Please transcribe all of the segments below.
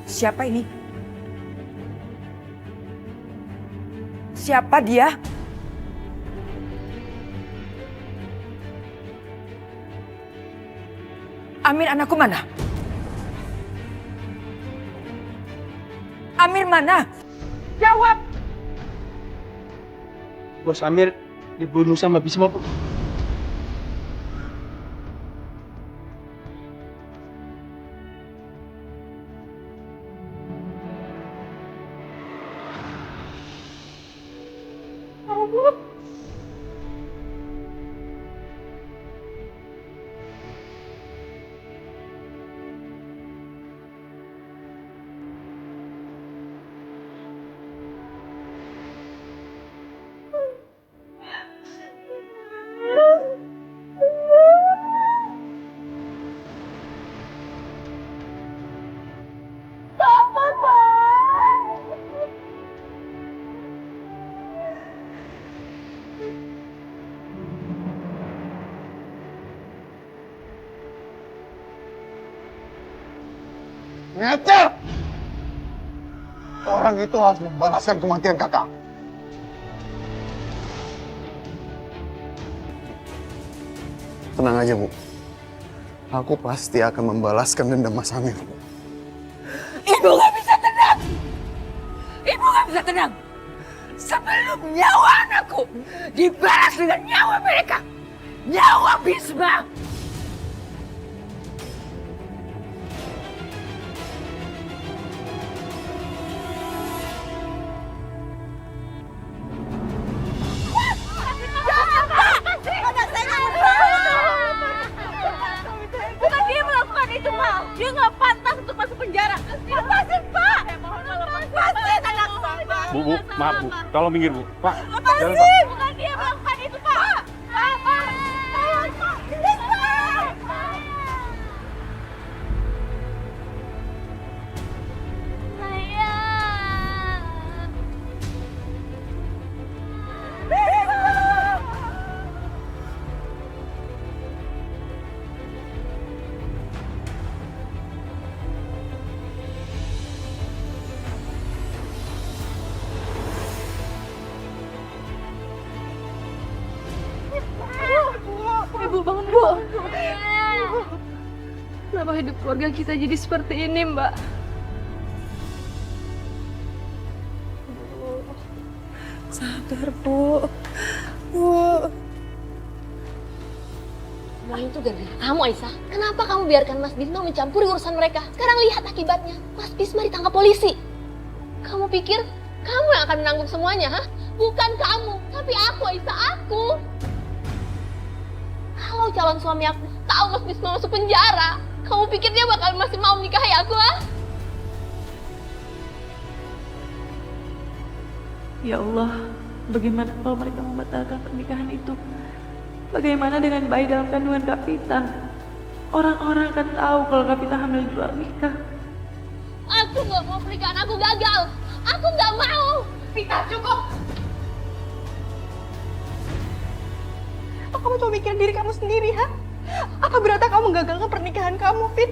Siapa ini? Siapa dia? Amir anakku mana? Amir mana? Jawab! Bos Amir dibunuh sama Bisma, Bu. Ngecer! Orang itu harus membalaskan kematian kakak. Tenang aja, Bu. Aku pasti akan membalaskan dendam Mas Amir. Ibu gak bisa tenang! Ibu gak bisa tenang! Sebelum nyawa anakku dibalas dengan nyawa mereka! Nyawa Bisma! Bukan dia melakukan itu, Ma. Dia nggak pantas untuk masuk penjara. Lepasin, Pak. Lepasin anak saya. Bu, maaf Bu, tolong minggir Bu. Pak, jalan, Pak. Lepasin. Bukan dia melakukan itu, Pak. Pak. Tolong, Pak. Please, Pak. Ibu bangun, Bu. Kenapa hidup keluarga kita jadi seperti ini, Mbak? Sabar, Bu. Semua itu gara-gara kamu, Aisyah. Kenapa kamu biarkan Mas Bisma mencampuri urusan mereka? Sekarang lihat akibatnya. Mas Bisma ditangkap polisi. Kamu pikir kamu yang akan menanggung semuanya, ha? Bukan kamu, tapi aku, Aisyah, aku. Kalau calon suami aku tahu Mas Bisma masuk penjara, kamu pikir dia bakal masih mau menikahi aku, ha? Ya Allah, bagaimana kalau mereka membatalkan pernikahan itu? Bagaimana dengan bayi dalam kandungan Kapita? Orang-orang akan tahu kalau Kapita hamil di luar nikah. Aku nggak mau pernikahan aku gagal. Aku nggak mau. Pita, cukup! Apa kamu cuma mikirin diri kamu sendiri, ha? Apa berarti kamu gagalkan pernikahan kamu, Fit?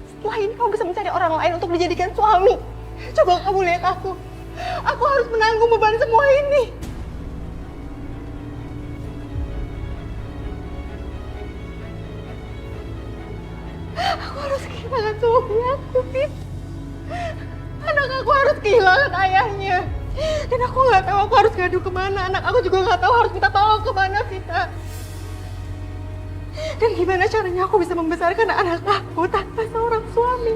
Setelah ini kamu bisa mencari orang lain untuk dijadikan suami. Coba kamu lihat aku. Aku harus menanggung beban semua ini. Aku harus kehilangan suami aku, Fit. Anak aku harus kehilangan ayahnya. Dan aku nggak tahu aku harus ngadu kemana. Anak aku juga nggak tahu harus minta tolong kemana, Vita. Dan gimana caranya aku bisa membesarkan anak aku tanpa seorang suami?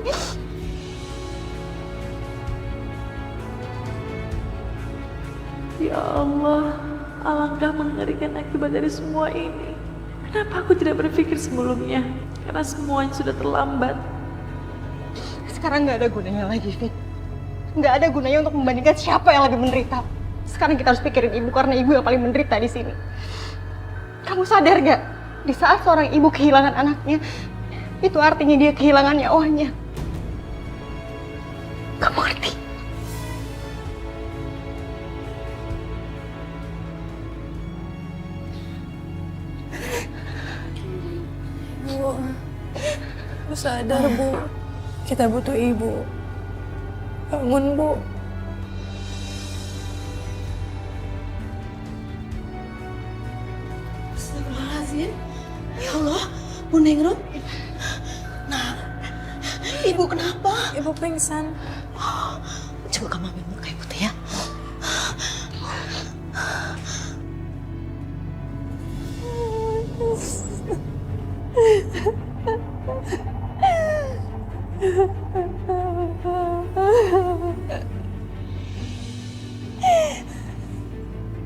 Ya Allah, alangkah mengerikan akibat dari semua ini. Kenapa aku tidak berpikir sebelumnya? Karena semuanya sudah terlambat. Sekarang nggak ada gunanya lagi, Fit. Nggak ada gunanya untuk membandingkan siapa yang lebih menderita. Sekarang kita harus pikirin ibu karena ibu yang paling menderita di sini. Kamu sadar nggak? Di saat seorang ibu kehilangan anaknya, itu artinya dia kehilangan nyawanya. Kamu ngerti? Bu sadar, Bu. Kita butuh ibu. Bangun, Bu. Astagfirullahaladzim. Ya Allah, Bu Nengrut. Nah, Ibu kenapa? Ibu pingsan. Coba kamu ambil muka Ibu teh ya.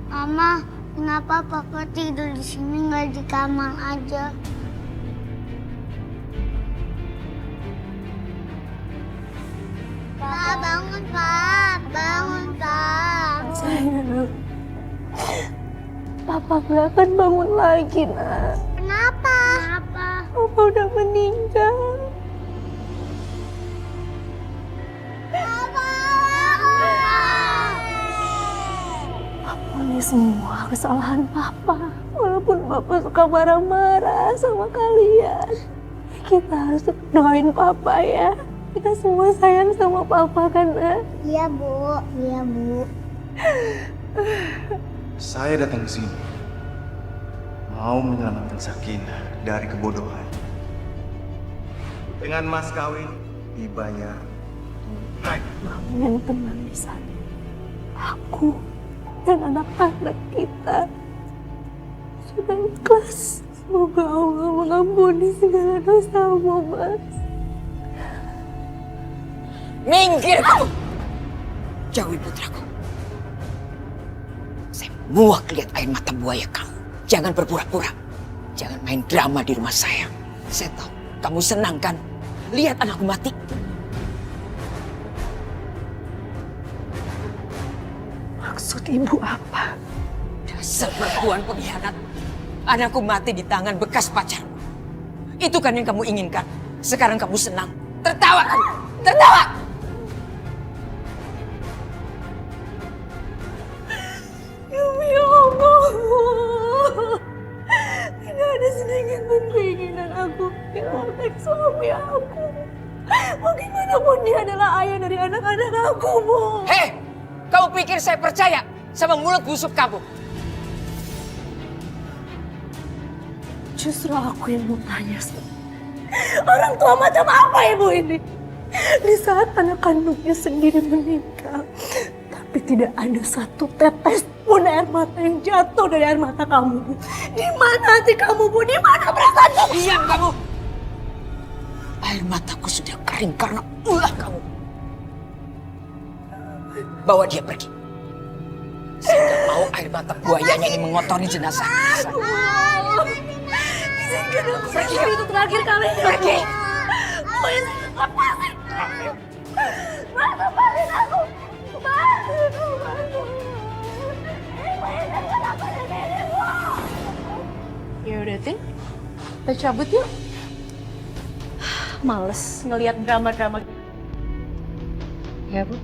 Mama, kenapa Papa tidur di sini nggak di kamar aja? Pak, bangun, Pak. Bangun, Pak. Sayang. Papa gak akan bangun lagi, Nak. Kenapa? Kenapa? Papa udah meninggal. Papa! Ini semua kesalahan Papa. Walaupun Papa suka marah-marah sama kalian, kita harus doain Papa ya. Kita semua sayang sama Papa kan, Nak? Iya, Bu. Iya, Bu. Saya datang ke sini mau menyelamatkan Sakinah dari kebodohan. Dengan mas kawin dibayar tunai. Kamu yang tenang di sana. Aku dan anak-anak kita sudah ikhlas. Semoga Allah mengampuni segala dosamu, Mas. Minggir kamu! Jauhi putraku. Saya muak lihat air mata buaya kamu. Jangan berpura-pura. Jangan main drama di rumah saya. Saya tahu kamu senang kan? Lihat anakku mati. Maksud Ibu apa? Dasar perempuan pengkhianat. Anakku mati di tangan bekas pacarmu. Itu kan yang kamu inginkan. Sekarang kamu senang. Tertawa kamu. Tertawa! Ya Allah. Tidak ada sedikit pun keinginan aku menyelamatkan suami aku. Bagaimanapun dia adalah ayah dari anak-anak aku, Bu. Hei! Kamu pikir saya percaya sama mulut busuk kamu? Justru aku yang mau tanya, orang tua macam apa Ibu ini? Di saat anak kandungnya sendiri meninggal, tapi tidak ada satu tetes pun air mata yang jatuh dari air mata kamu, Bu. Di mana hati kamu, Bu? Di mana perasaan kamu? Diam kamu! Air mataku sudah kering karena ulah kamu. Bawa dia pergi. Saya tidak mau air mata buayanya ini mengotori jenazah. Izinkan aku pergi itu terakhir kali. Pergi! Bu, izinkan lepasin. Mas, lepasin aku. Mas, Ibu, izinkan aku di sini, Bu. Ya udah, Tin. Kita cabut yuk. Males ngelihat drama-drama. Ya, Bu.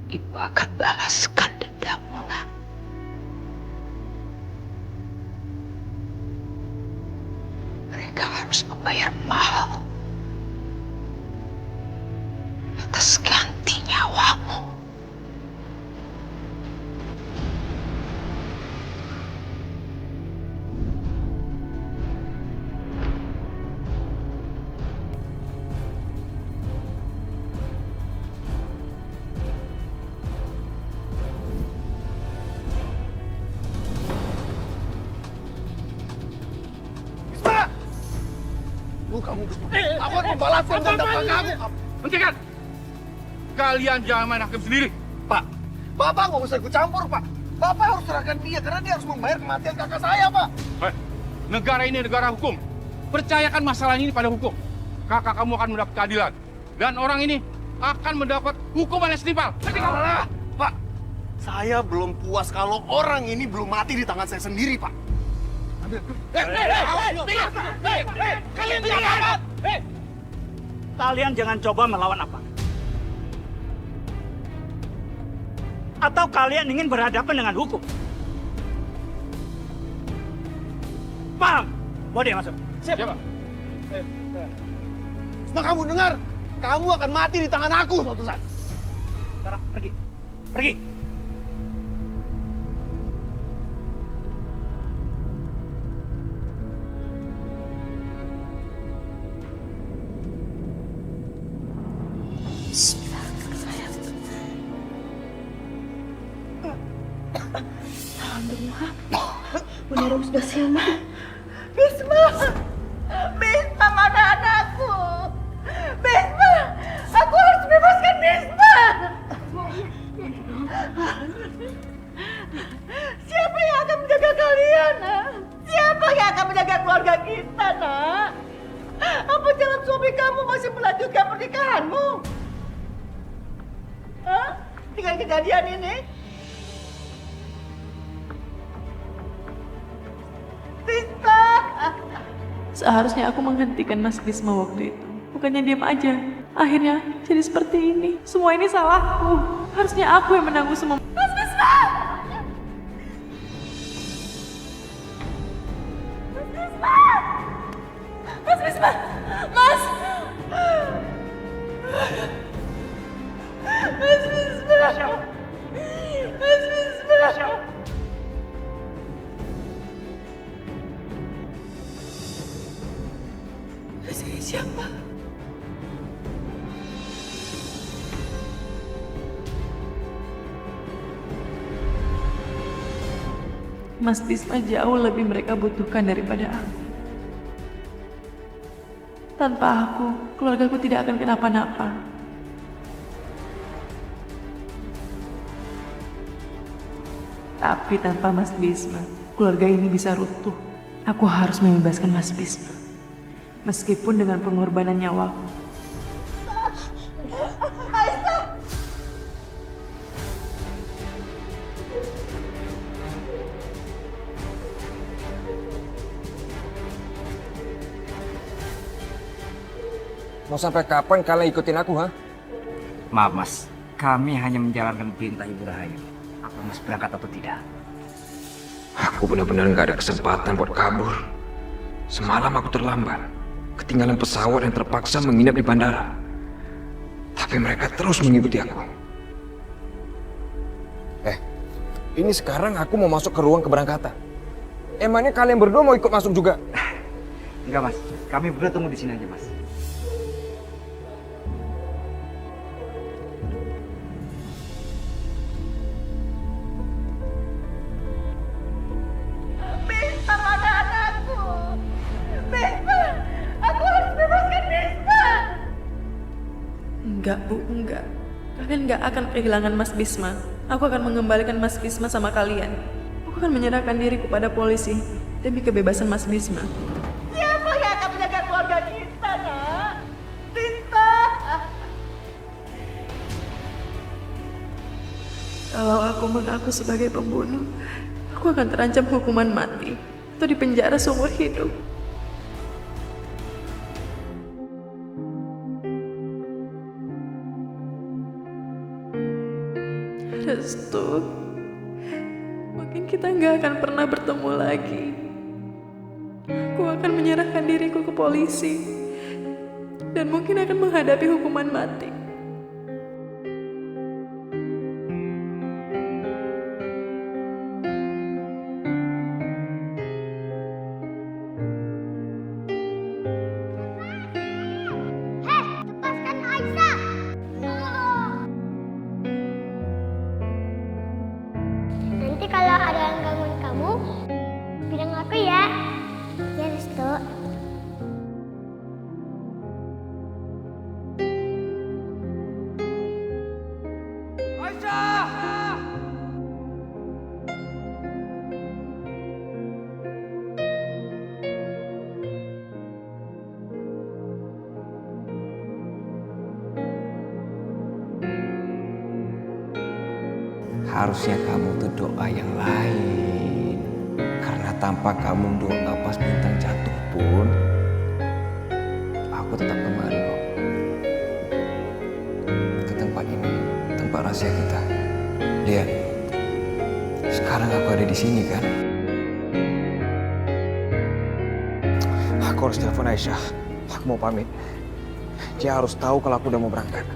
Ibu akan balaskan dendammu, nak. Mereka harus membayar mahal atas ganti nyawamu. Aku akan membalaskan dendam kamu. Hentikan! Kalian jangan main hakim sendiri. Pak, Bapak nggak usah ikut campur, Pak. Bapak harus serahkan dia karena dia harus membayar kematian kakak saya, Pak. Hei, negara ini negara hukum. Percayakan masalah ini pada hukum. Kakak kamu akan mendapat keadilan. Dan orang ini akan mendapat hukuman yang setimpal. Pak, saya belum puas kalau orang ini belum mati di tangan saya sendiri, Pak. Kalian jangan! Kalian jangan coba melawan apa? Atau kalian ingin berhadapan dengan hukum? Paham? Boleh masuk. Siapa? Nah, kamu dengar? Kamu akan mati di tangan aku suatu saat. Sekarang pergi. Pergi. Alhamdulillah. Bunda Rom sudah siuman. Bisma! Bisma, mana anakku? Bisma! Aku harus bebaskan Bisma! Siapa yang akan menjaga kalian, nak? Siapa yang akan menjaga keluarga kita, nak? Apa jalan suami kamu masih melanjutkan pernikahanmu? Hah? Dengan kejadian ini? Tisna! Seharusnya aku menghentikan Mas Bisma waktu itu. Bukannya diam aja. Akhirnya jadi seperti ini. Semua ini salahku. Harusnya aku yang menanggung semua. Mas Bisma! Mas Bisma! Mas Bisma! Mas! Mas Bisma! Mas Bisma! Saya siapa? Mas Bisma jauh lebih mereka butuhkan daripada aku. Tanpa aku, keluargaku tidak akan kenapa-napa. Tapi tanpa Mas Bisma, keluarga ini bisa runtuh. Aku harus membebaskan Mas Bisma. Meskipun dengan pengorbanan nyawaku. Mau sampai kapan kalian ikutin aku, ha? Maaf, Mas. Kami hanya menjalankan perintah Ibu Rahayu. Apa Mas berangkat atau tidak? Aku benar-benar nggak ada kesempatan buat kabur. Semalam aku terlambat. Ketinggalan pesawat yang terpaksa menginap di bandara. Tapi mereka terus mengikuti aku. Ini sekarang aku mau masuk ke ruang keberangkatan. Emangnya kalian berdua mau ikut masuk juga? Enggak, Mas. Kami berdua tunggu di sini aja, Mas. Bisma, mana anakku? Bisma! Aku harus bebaskan Bisma! Enggak, Bu, enggak. Kalian enggak akan kehilangan Mas Bisma. Aku akan mengembalikan Mas Bisma sama kalian. Aku akan menyerahkan diri kepada polisi demi kebebasan Mas Bisma. Siapa yang akan menjaga keluarga kita, nak? Bisma! Kalau aku mengaku sebagai pembunuh, aku akan terancam hukuman mati atau dipenjara seumur hidup. Restu, mungkin kita nggak akan pernah bertemu lagi. Aku akan menyerahkan diriku ke polisi dan mungkin akan menghadapi hukuman mati. Lepaskan Aisyah! Nanti kalau ada yang gangguin kamu, bilang aku ya. Ya, Restu. Harusnya kamu tuh doa yang lain. Karena tanpa kamu doa pas bintang jatuh pun, aku tetap kembali kok. Ke tempat ini, tempat rahasia kita. Lihat, sekarang aku ada di sini kan. Aku harus telepon Aisyah. Aku mau pamit. Dia harus tahu kalau aku udah mau berangkat.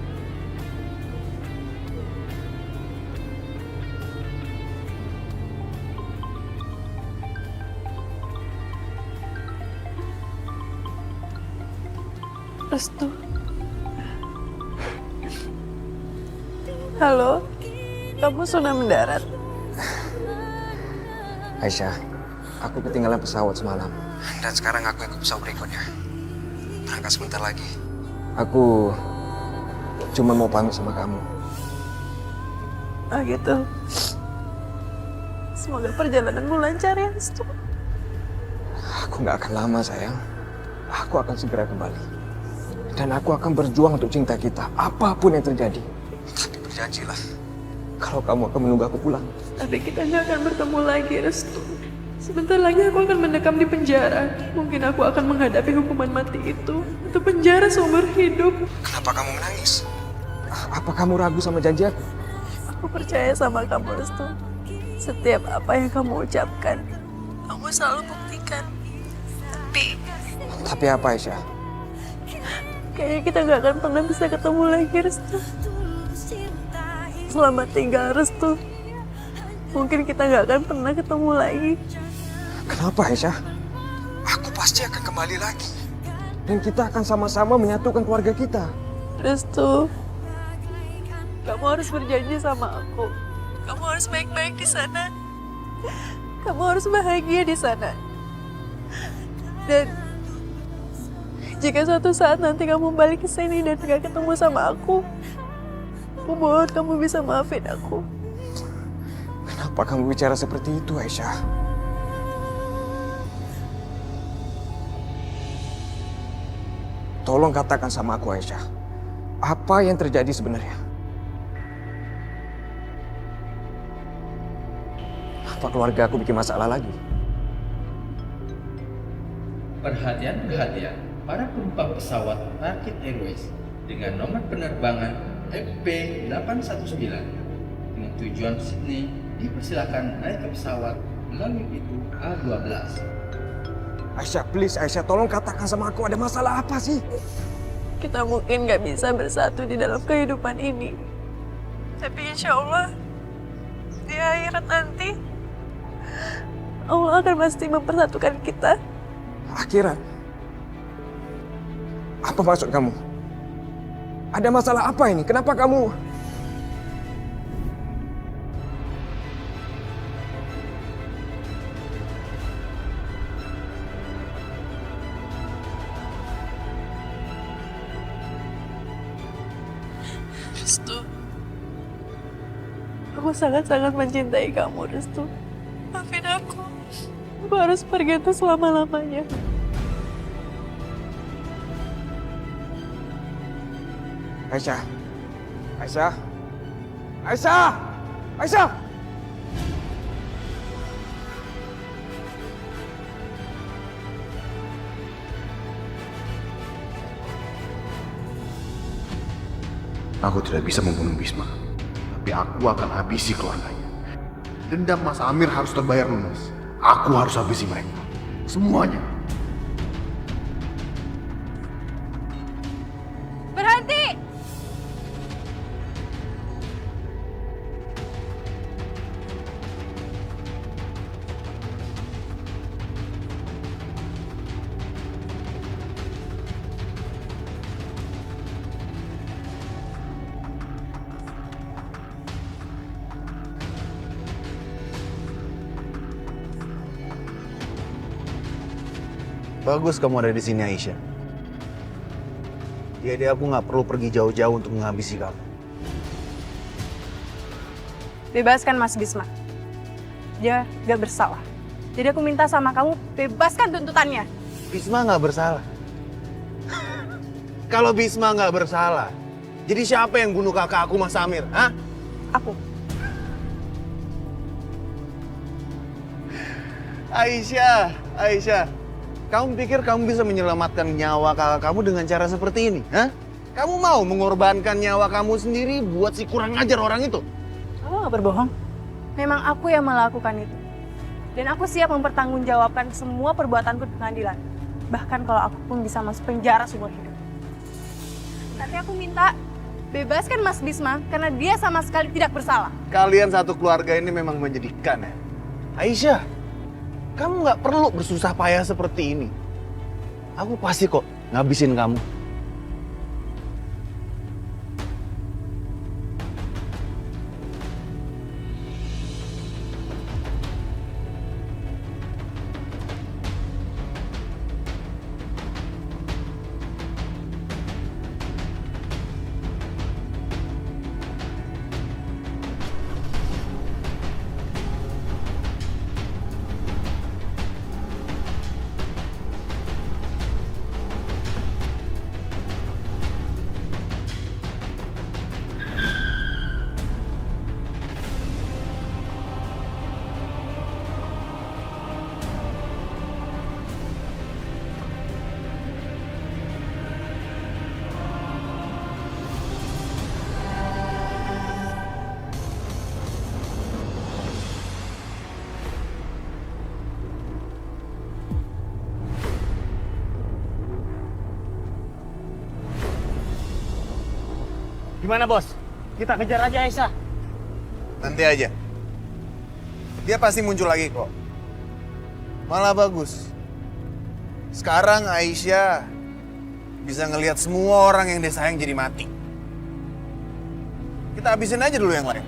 Restu. Halo, kamu sudah mendarat? Aisyah, aku ketinggalan pesawat semalam. Dan sekarang aku ikut pesawat berikutnya. Berangkat sebentar lagi. Aku cuma mau pamit sama kamu. Ah gitu. Semoga perjalananmu lancar ya, Restu. Aku nggak akan lama, sayang. Aku akan segera kembali. Dan aku akan berjuang untuk cinta kita, apapun yang terjadi. Tapi berjanjilah, kalau kamu akan menunggu aku pulang. Tapi kita nggak akan bertemu lagi, Restu. Sebentar lagi aku akan mendekam di penjara. Mungkin aku akan menghadapi hukuman mati itu. Itu penjara seumur hidup. Kenapa kamu menangis? Apa kamu ragu sama janji aku? Aku percaya sama kamu, Restu. Setiap apa yang kamu ucapkan, kamu selalu buktikan. Tapi apa, Aisyah? Kayaknya kita nggak akan pernah bisa ketemu lagi, Restu. Selamat tinggal, Restu. Mungkin kita nggak akan pernah ketemu lagi. Kenapa, Aisyah? Aku pasti akan kembali lagi. Dan kita akan sama-sama menyatukan keluarga kita. Restu, kamu harus berjanji sama aku. Kamu harus baik-baik di sana. Kamu harus bahagia di sana. Dan jika suatu saat nanti kamu balik ke sini dan gak ketemu sama aku mohon kamu bisa maafin aku. Kenapa kamu bicara seperti itu, Aisyah? Tolong katakan sama aku, Aisyah. Apa yang terjadi sebenarnya? Apa keluarga aku bikin masalah lagi? Perhatian, para penumpang pesawat Turkish Airways dengan nomor penerbangan FP819 dengan tujuan Sydney dipersilakan naik ke pesawat melalui pintu A12. Aisyah, please, Aisyah, tolong katakan sama aku, ada masalah apa sih? Kita mungkin gak bisa bersatu di dalam kehidupan ini. Tapi insya Allah, di akhirat nanti, Allah akan pasti mempersatukan kita. Akhirat? Apa maksud kamu? Ada masalah apa ini? Kenapa kamu... Restu, aku sangat-sangat mencintai kamu, Restu. Maafin aku. Aku harus pergi untuk selama-lamanya. Aisyah. Aisyah. Aisyah. Aisyah. Aku tidak bisa membunuh Bisma, tapi aku akan habisi keluarganya. Dendam Mas Amir harus terbayar lunas. Aku harus habisi mereka. Semuanya. Berhenti! Bagus kamu ada di sini, Aisyah. Jadi aku nggak perlu pergi jauh-jauh untuk menghabisi kamu. Bebaskan Mas Bisma. Dia gak bersalah. Jadi aku minta sama kamu, bebaskan tuntutannya. Bisma nggak bersalah. Kalau Bisma nggak bersalah, jadi siapa yang bunuh kakak aku, Mas Amir? Hah? Aku. Aisyah, kamu pikir kamu bisa menyelamatkan nyawa kakak kamu dengan cara seperti ini? Hah? Kamu mau mengorbankan nyawa kamu sendiri buat si kurang ajar orang itu? Kamu gak berbohong. Memang aku yang melakukan itu. Dan aku siap mempertanggungjawabkan semua perbuatanku di pengadilan. Bahkan kalau aku pun bisa masuk penjara seumur hidup. Tapi aku minta bebaskan Mas Bisma karena dia sama sekali tidak bersalah. Kalian satu keluarga ini memang menjadikan ya. Aisyah, kamu nggak perlu bersusah payah seperti ini. Aku pasti kok ngabisin kamu. Gimana bos? Kita kejar aja Aisyah. Nanti aja. Dia pasti muncul lagi kok. Malah bagus. Sekarang Aisyah bisa ngelihat semua orang yang dia sayang jadi mati. Kita habisin aja dulu yang lain.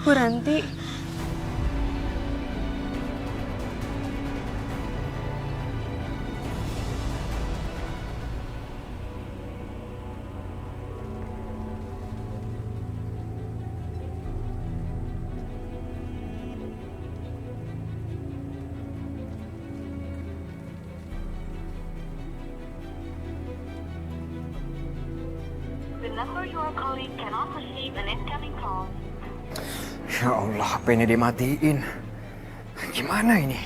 Bu Ranti. The number you are calling cannot receive an incoming call. Ya Allah, HP ini dimatiin. Gimana ini?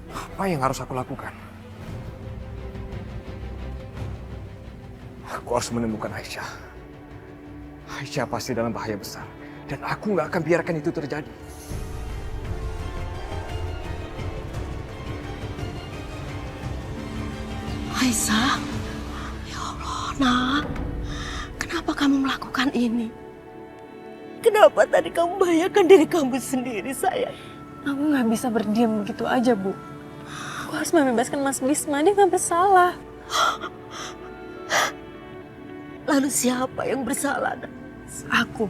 Apa yang harus aku lakukan? Aku harus menemukan Aisyah. Aisyah pasti dalam bahaya besar. Dan aku nggak akan biarkan itu terjadi. Aisyah, ya Allah, nak. Kenapa kamu melakukan ini? Kenapa tadi kamu membahayakan diri kamu sendiri, sayang? Aku nggak bisa berdiam begitu aja, Bu. Aku harus membebaskan Mas Bisma, dia nggak bersalah. Lalu siapa yang bersalah? Aku.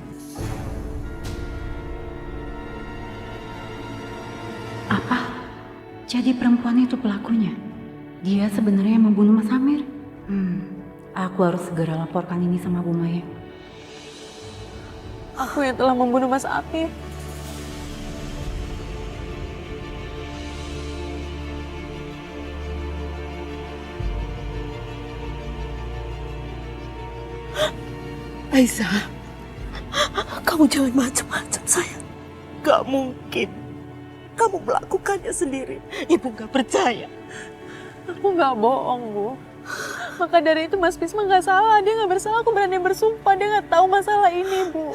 Apa? Jadi perempuan itu pelakunya? Dia sebenarnya yang membunuh Mas Amir? Aku harus segera laporkan ini sama Bu Maya. Aku yang telah membunuh Mas Amir. Aisyah, kamu jangan macam-macam, sayang. Gak mungkin. Kamu melakukannya sendiri. Ibu gak percaya. Aku nggak bohong, Bu. Maka dari itu Mas Bisma nggak salah. Dia nggak bersalah. Aku berani bersumpah. Dia nggak tahu masalah ini, Bu.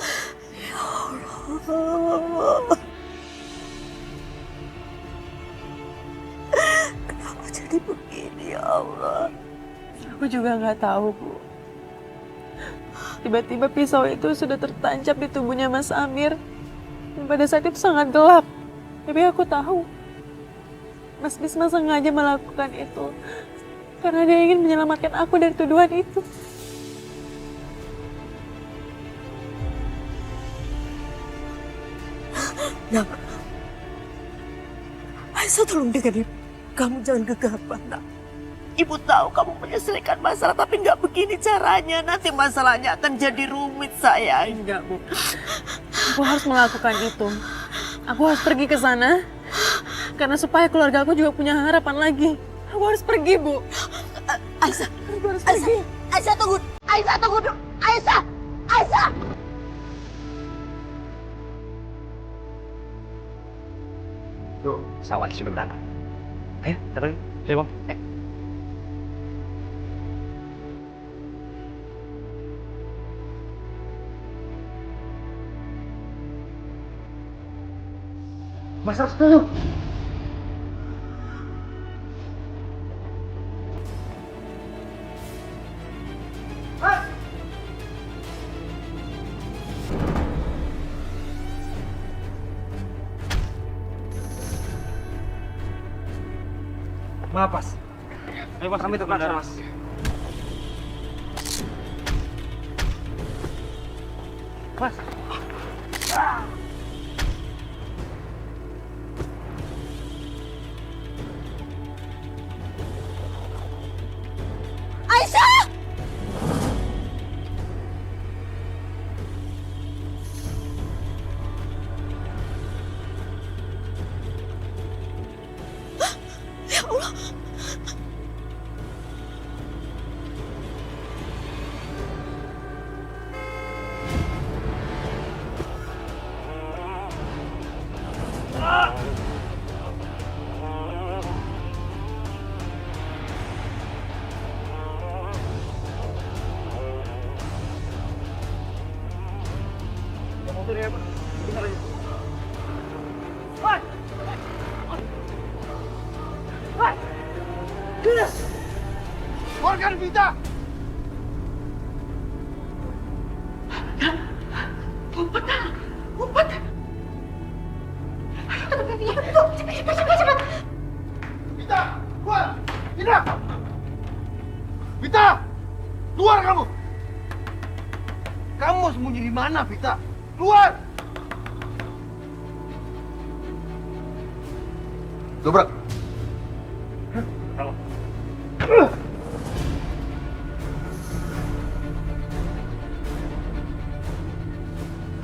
Ya Allah. Kenapa jadi begini, ya Allah? Aku juga nggak tahu, Bu. Tiba-tiba pisau itu sudah tertancap di tubuhnya Mas Amir. Dan pada saat itu sangat gelap. Tapi aku tahu. Mas Bisma sengaja melakukan itu karena dia ingin menyelamatkan aku dari tuduhan itu. Nak, Aisyah tolong dengerin. Kamu jangan gegabah, nak. Ibu tahu kamu menyelesaikan masalah, tapi nggak begini caranya. Nanti masalahnya akan jadi rumit, sayang. Enggak, Bu. Aku harus melakukan itu. Aku harus pergi ke sana karena supaya keluarga aku juga punya harapan lagi. Aku harus pergi, Bu. Aisyah, Aku harus pergi. Aisyah tunggu. Aisyah tunggu dulu. Aisyah, Aisyah. Tuh, pesawat sudah datang. Ayo, datang. Ayo, Bang. Mas harus dulu. Maaf, Mas. Ayo, Mas, kami ke bandara, Mas. Mas. Aisyah! Ya Allah. Keluarkan Vita! Ngumpet. Cepat. Vita, keluar! Vita! Vita! Keluar kamu! Kamu mau sembunyi di mana, Vita? Keluar! Dobrak.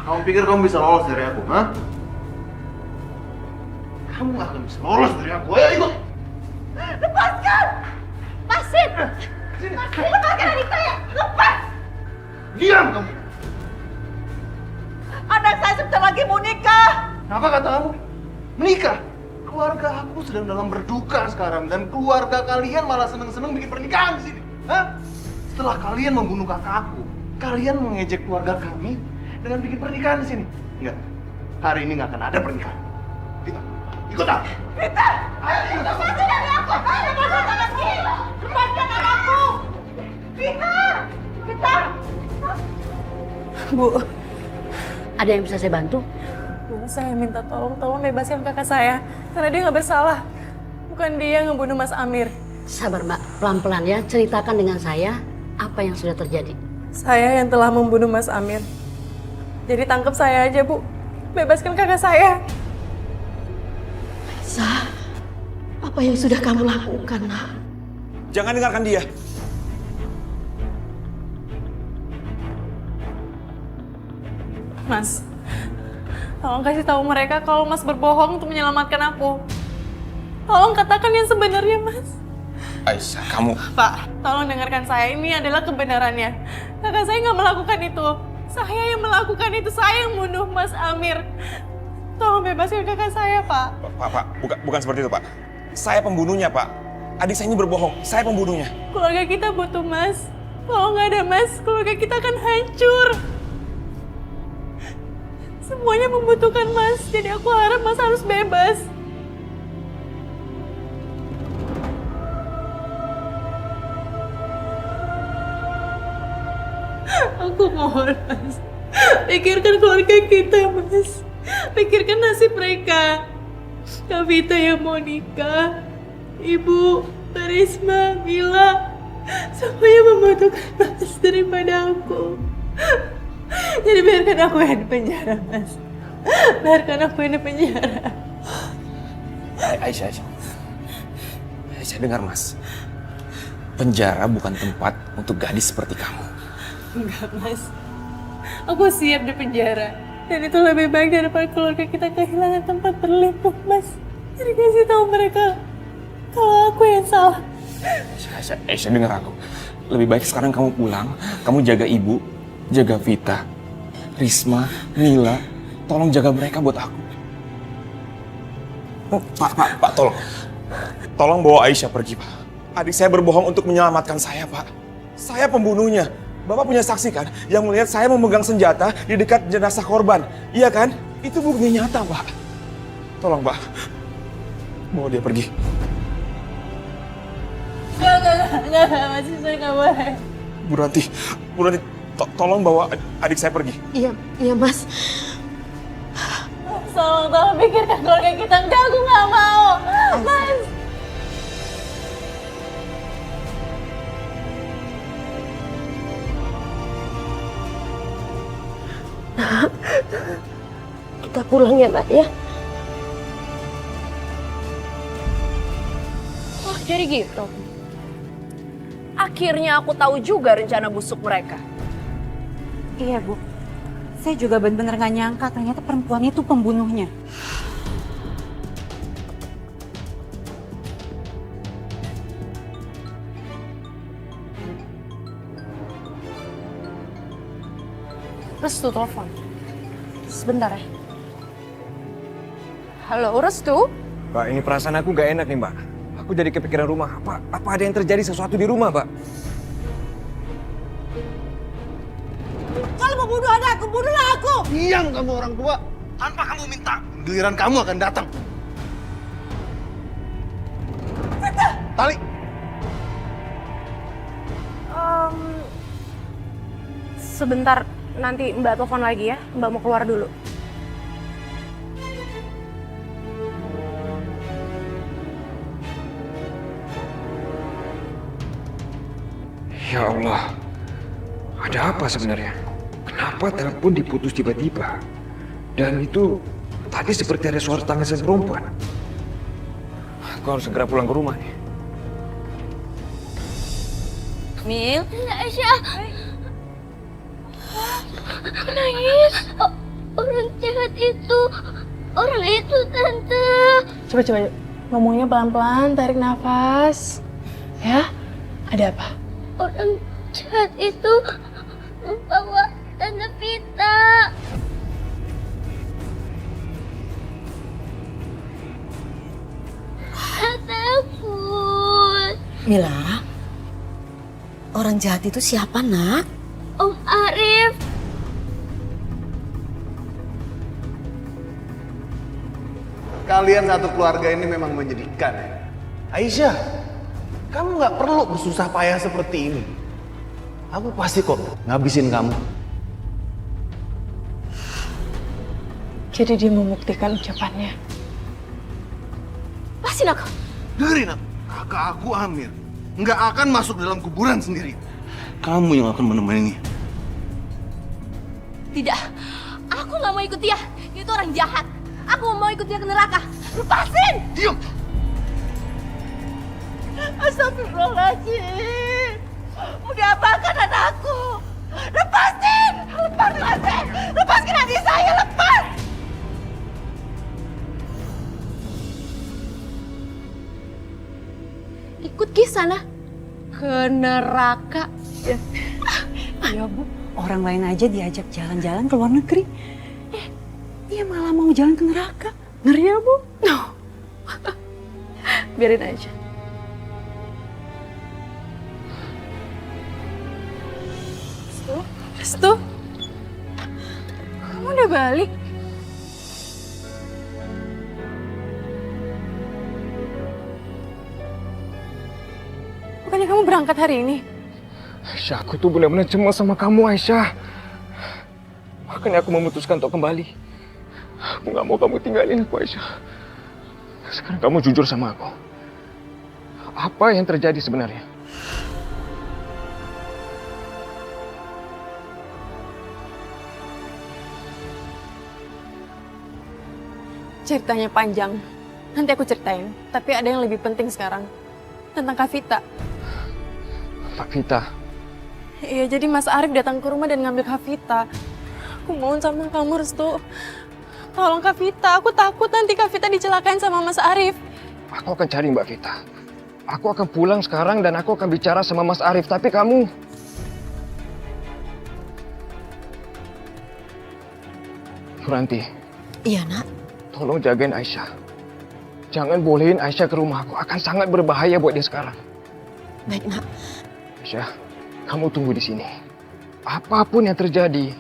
Kamu pikir kamu bisa lolos dari aku, ha? Kamu gak akan bisa lolos dari aku. Ayo ikut! Lepaskan! Lepasin! Lepaskan adik saya! Lepas! Diam kamu! Anak saya sebentar lagi mau nikah! Apa kata kamu? Menikah? Keluarga aku sedang dalam berduka sekarang dan keluarga kalian malah seneng-seneng bikin pernikahan di sini. Hah? Setelah kalian membunuh kakak aku, kalian mengejek keluarga kami dengan bikin pernikahan di sini. Enggak. Hari ini nggak akan ada pernikahan. Vita, ikut aku. Vita! Ayo ikut aku. Lepaskan dari aku! Lepaskan anakku! Lepaskan anakku! Vita! Vita! Bu, Ada yang bisa saya bantu? Bu, saya minta tolong bebaskan kakak saya. Karena dia nggak bersalah. Bukan dia yang ngebunuh Mas Amir. Sabar Mbak, pelan-pelan ya. Ceritakan dengan saya apa yang sudah terjadi. Saya yang telah membunuh Mas Amir. Jadi tangkap saya aja, Bu. Bebaskan kakak saya. Sa, apa yang sudah kamu lakukan, Nak? Jangan dengarkan dia. Mas, tolong kasih tahu mereka kalau Mas berbohong untuk menyelamatkan aku. Tolong katakan yang sebenarnya, Mas. Aisyah, kamu... Pak, tolong dengarkan saya. Ini adalah kebenarannya. Kakak saya nggak melakukan itu. Saya yang melakukan itu. Saya yang bunuh Mas Amir. Tolong bebaskan kakak saya, Pak. Pak, bukan seperti itu, Pak. Saya pembunuhnya, Pak. Adik saya ini berbohong. Saya pembunuhnya. Keluarga kita butuh Mas. Kalau nggak ada Mas, keluarga kita akan hancur. Semuanya membutuhkan Mas. Jadi aku harap Mas harus bebas. Aku mohon, Mas. Pikirkan keluarga kita, Mas. Pikirkan nasib mereka. Kak Vita yang mau nikah, Ibu, Risma, Mila, semuanya membutuhkan Mas daripada aku. Jadi biarkan aku yang di penjara, Mas. Biarkan aku yang di penjara. Aisyah. Aisyah, dengar, Mas. Penjara bukan tempat untuk gadis seperti kamu. Enggak, Mas. Aku siap di penjara. Dan itu lebih baik daripada keluarga kita kehilangan tempat berlindung, Mas. Jadi kasih tahu mereka kalau aku yang salah. Aisyah, dengar aku. Lebih baik sekarang kamu pulang, kamu jaga ibu, jaga Vita, Risma, Mila. Tolong jaga mereka buat aku. Pak, tolong. Tolong bawa Aisyah pergi, Pak. Adik saya berbohong untuk menyelamatkan saya, Pak. Saya pembunuhnya. Bapak punya saksi kan? Yang melihat saya memegang senjata di dekat jenazah korban. Iya kan? Itu bukti nyata, Pak. Tolong, Pak. Bawa dia pergi. Enggak, masih saya nggak boleh. Bu Ranti, tolong bawa adik saya pergi. Iya Mas. Tolong pikirkan keluarga kita. Enggak, aku nggak mau. Mas. Nak, kita pulang ya, Nak, ya. Oh, jadi gitu. Akhirnya aku tahu juga rencana busuk mereka. Iya, Bu. Saya juga benar-benar gak nyangka ternyata perempuan itu pembunuhnya. Restu telepon. Sebentar ya. Halo, Restu? Mbak, ini perasaan aku gak enak nih, Mbak. Aku jadi kepikiran rumah. Apa ada yang terjadi sesuatu di rumah, Mbak? Kalau mau bunuh anakku, bunuhlah aku! Diam kamu orang tua. Tanpa kamu minta, giliran kamu akan datang. Vita! Tali! Sebentar, nanti Mbak telepon lagi ya. Mbak mau keluar dulu. Ya Allah, ada apa sebenarnya? Kenapa telepon diputus tiba-tiba? Dan itu tadi seperti ada suara tangisan perempuan. Aku harus segera pulang ke rumah nih. Mil? Aisyah. Menangis. Orang jahat itu. Orang itu, Tante. Coba. Ngomongnya pelan-pelan, tarik nafas. Ya, ada apa? Orang jahat itu membawa Tante Vita. Saya takut. Mila, orang jahat itu siapa, Nak? Om Arif. Kalian satu keluarga ini memang menyedihkan ya. Aisyah, kamu nggak perlu bersusah payah seperti ini. Aku pasti kok ngabisin kamu. Jadi dia membuktikan ucapannya. Lepasin aku. Dengerin aku. Kakak aku Amir nggak akan masuk dalam kuburan sendiri. Kamu yang akan menemaninya. Tidak. Aku nggak mau ikut dia. Dia itu orang jahat. Aku mau ikut dia ke neraka. Lepasin! Diam! Astagfirullahaladzim. Udah apakan anakku? Lepasin! Lepasin! Lepaskan hati saya, lepas! Ikut ke sana. Ke neraka. Ya, Bu. Orang lain aja diajak jalan-jalan ke luar negeri. Dia malah mau jalan ke neraka. Ngeri ya, Bu? Biarin aja. Restu? Kamu udah balik? Bukannya kamu berangkat hari ini? Aisyah, aku tuh benar-benar cemas sama kamu, Aisyah. Makanya aku memutuskan untuk kembali. Aku gak mau kamu tinggalin aku, Aisyah. Sekarang kamu jujur sama aku. Apa yang terjadi sebenarnya? Ceritanya panjang. Nanti aku ceritain. Tapi ada yang lebih penting sekarang. Tentang Kak Vita. Kak Vita? Iya, jadi Mas Arif datang ke rumah dan ngambil Kak Vita. Aku mohon sama kamu, Restu. Tolong Kak Vita, aku takut nanti Kak Vita dicelakain sama Mas Arif. Aku akan cari Mbak Vita. Aku akan pulang sekarang dan aku akan bicara sama Mas Arif. Tapi kamu... Nuranti. Iya, Nak. Tolong jagain Aisyah. Jangan bolehin Aisyah ke rumah aku. Akan sangat berbahaya buat dia sekarang. Baik, Nak. Aisyah, kamu tunggu di sini. Apapun yang terjadi,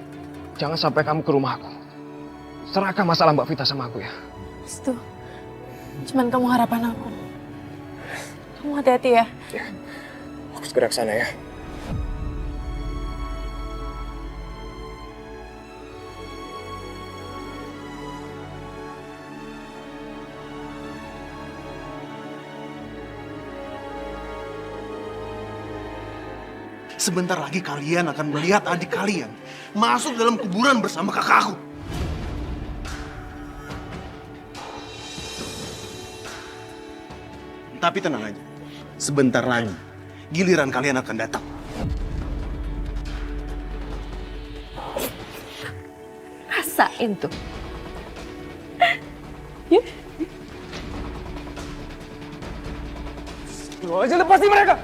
jangan sampai kamu ke rumah aku. Serahkan masalah Mbak Vita sama aku ya. Restu. Cuman kamu harapan aku. Kamu hati-hati ya. Aku segera ke sana ya. Sebentar lagi kalian akan melihat adik kalian masuk dalam kuburan bersama kakakku. Tapi tenang aja, sebentar lagi giliran kalian akan datang. Rasain tuh. Yuk. Lu aja lepasin mereka!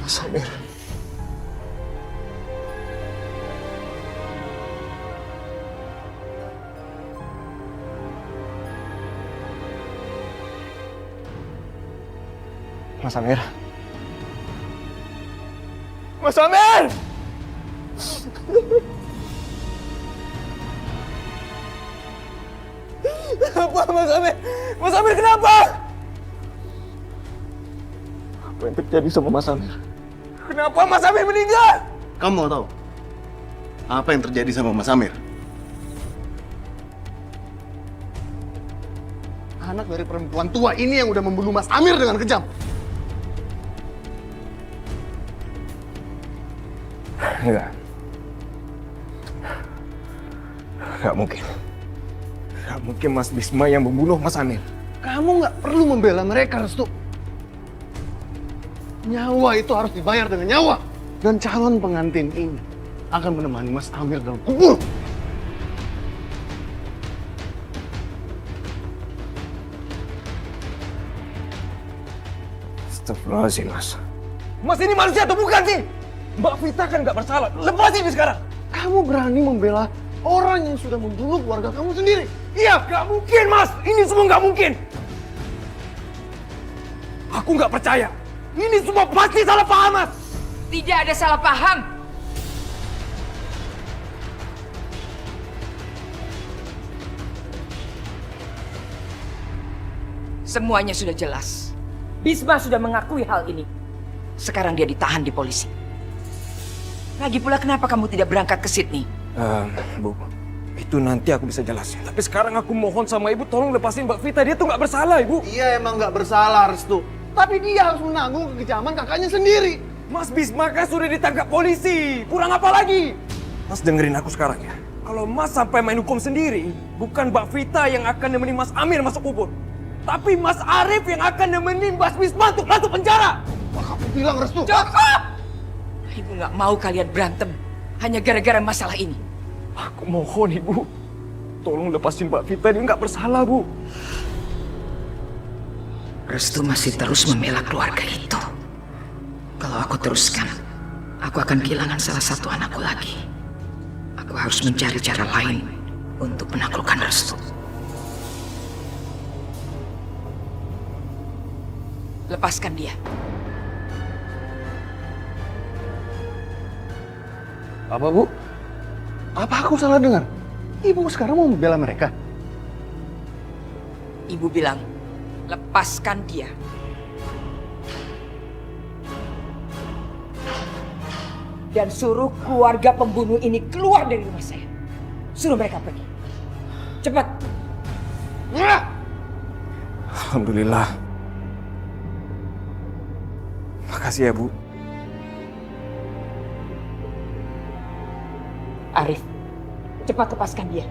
Mas Amir. Mas Amir. Mas Amir! Kenapa Mas Amir? Mas Amir kenapa? Apa yang terjadi sama Mas Amir? Kenapa Mas Amir meninggal? Kamu mau tahu apa yang terjadi sama Mas Amir? Anak dari perempuan tua ini yang udah membunuh Mas Amir dengan kejam. Enggak. Enggak mungkin. Enggak mungkin Mas Bisma yang membunuh Mas Amir. Kamu nggak perlu membela mereka, Restu. Nyawa itu harus dibayar dengan nyawa. Dan calon pengantin ini akan menemani Mas Amir dalam kubur. Astagfirullahaladzim, Mas. Mas ini manusia atau bukan sih? Mbak Vita kan nggak bersalah. Lepasin ini sekarang. Kamu berani membela orang yang sudah membunuh keluarga kamu sendiri? Iya, nggak mungkin, Mas. Ini semua nggak mungkin. Aku nggak percaya. Ini semua pasti salah paham, Mas. Tidak ada salah paham. Semuanya sudah jelas. Bisma sudah mengakui hal ini. Sekarang dia ditahan di polisi. Lagi pula kenapa kamu tidak berangkat ke Sydney? Bu, itu nanti aku bisa jelasin. Tapi sekarang aku mohon sama Ibu, tolong lepasin Mbak Vita. Dia tuh nggak bersalah, Ibu. Iya, emang nggak bersalah, Restu. Tapi dia harus menanggung kekejaman kakaknya sendiri. Mas Bisma kan sudah ditangkap polisi. Kurang apa lagi? Mas dengerin aku sekarang ya. Kalau Mas sampai main hukum sendiri, bukan Mbak Vita yang akan nemenin Mas Amir masuk kubur. Tapi Mas Arif yang akan nemenin Mas Bisma untuk masuk penjara. Kamu bilang, Restu. Cukup! Ibu nggak mau kalian berantem hanya gara-gara masalah ini. Aku mohon Ibu, tolong lepasin Mbak Vita. Dia nggak bersalah, Bu. Restu masih terus membela keluarga itu. Kalau aku teruskan, aku akan kehilangan salah satu anakku lagi. Aku harus mencari cara lain untuk menaklukkan Restu. Lepaskan dia. Apa, Bu? Apa aku salah dengar? Ibu sekarang mau membela mereka? Ibu bilang, lepaskan dia. Dan suruh keluarga pembunuh ini keluar dari rumah saya. Suruh mereka pergi. Cepat. Alhamdulillah. Makasih ya, Bu. Arif, cepat lepaskan dia.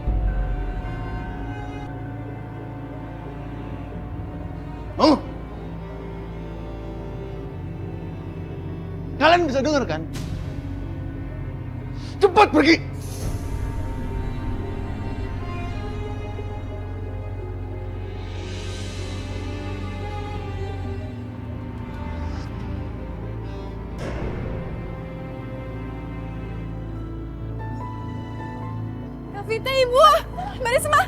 Oh, Kalian bisa dengar kan? Cepat pergi! Kavita, Ibu! Mbak Risma!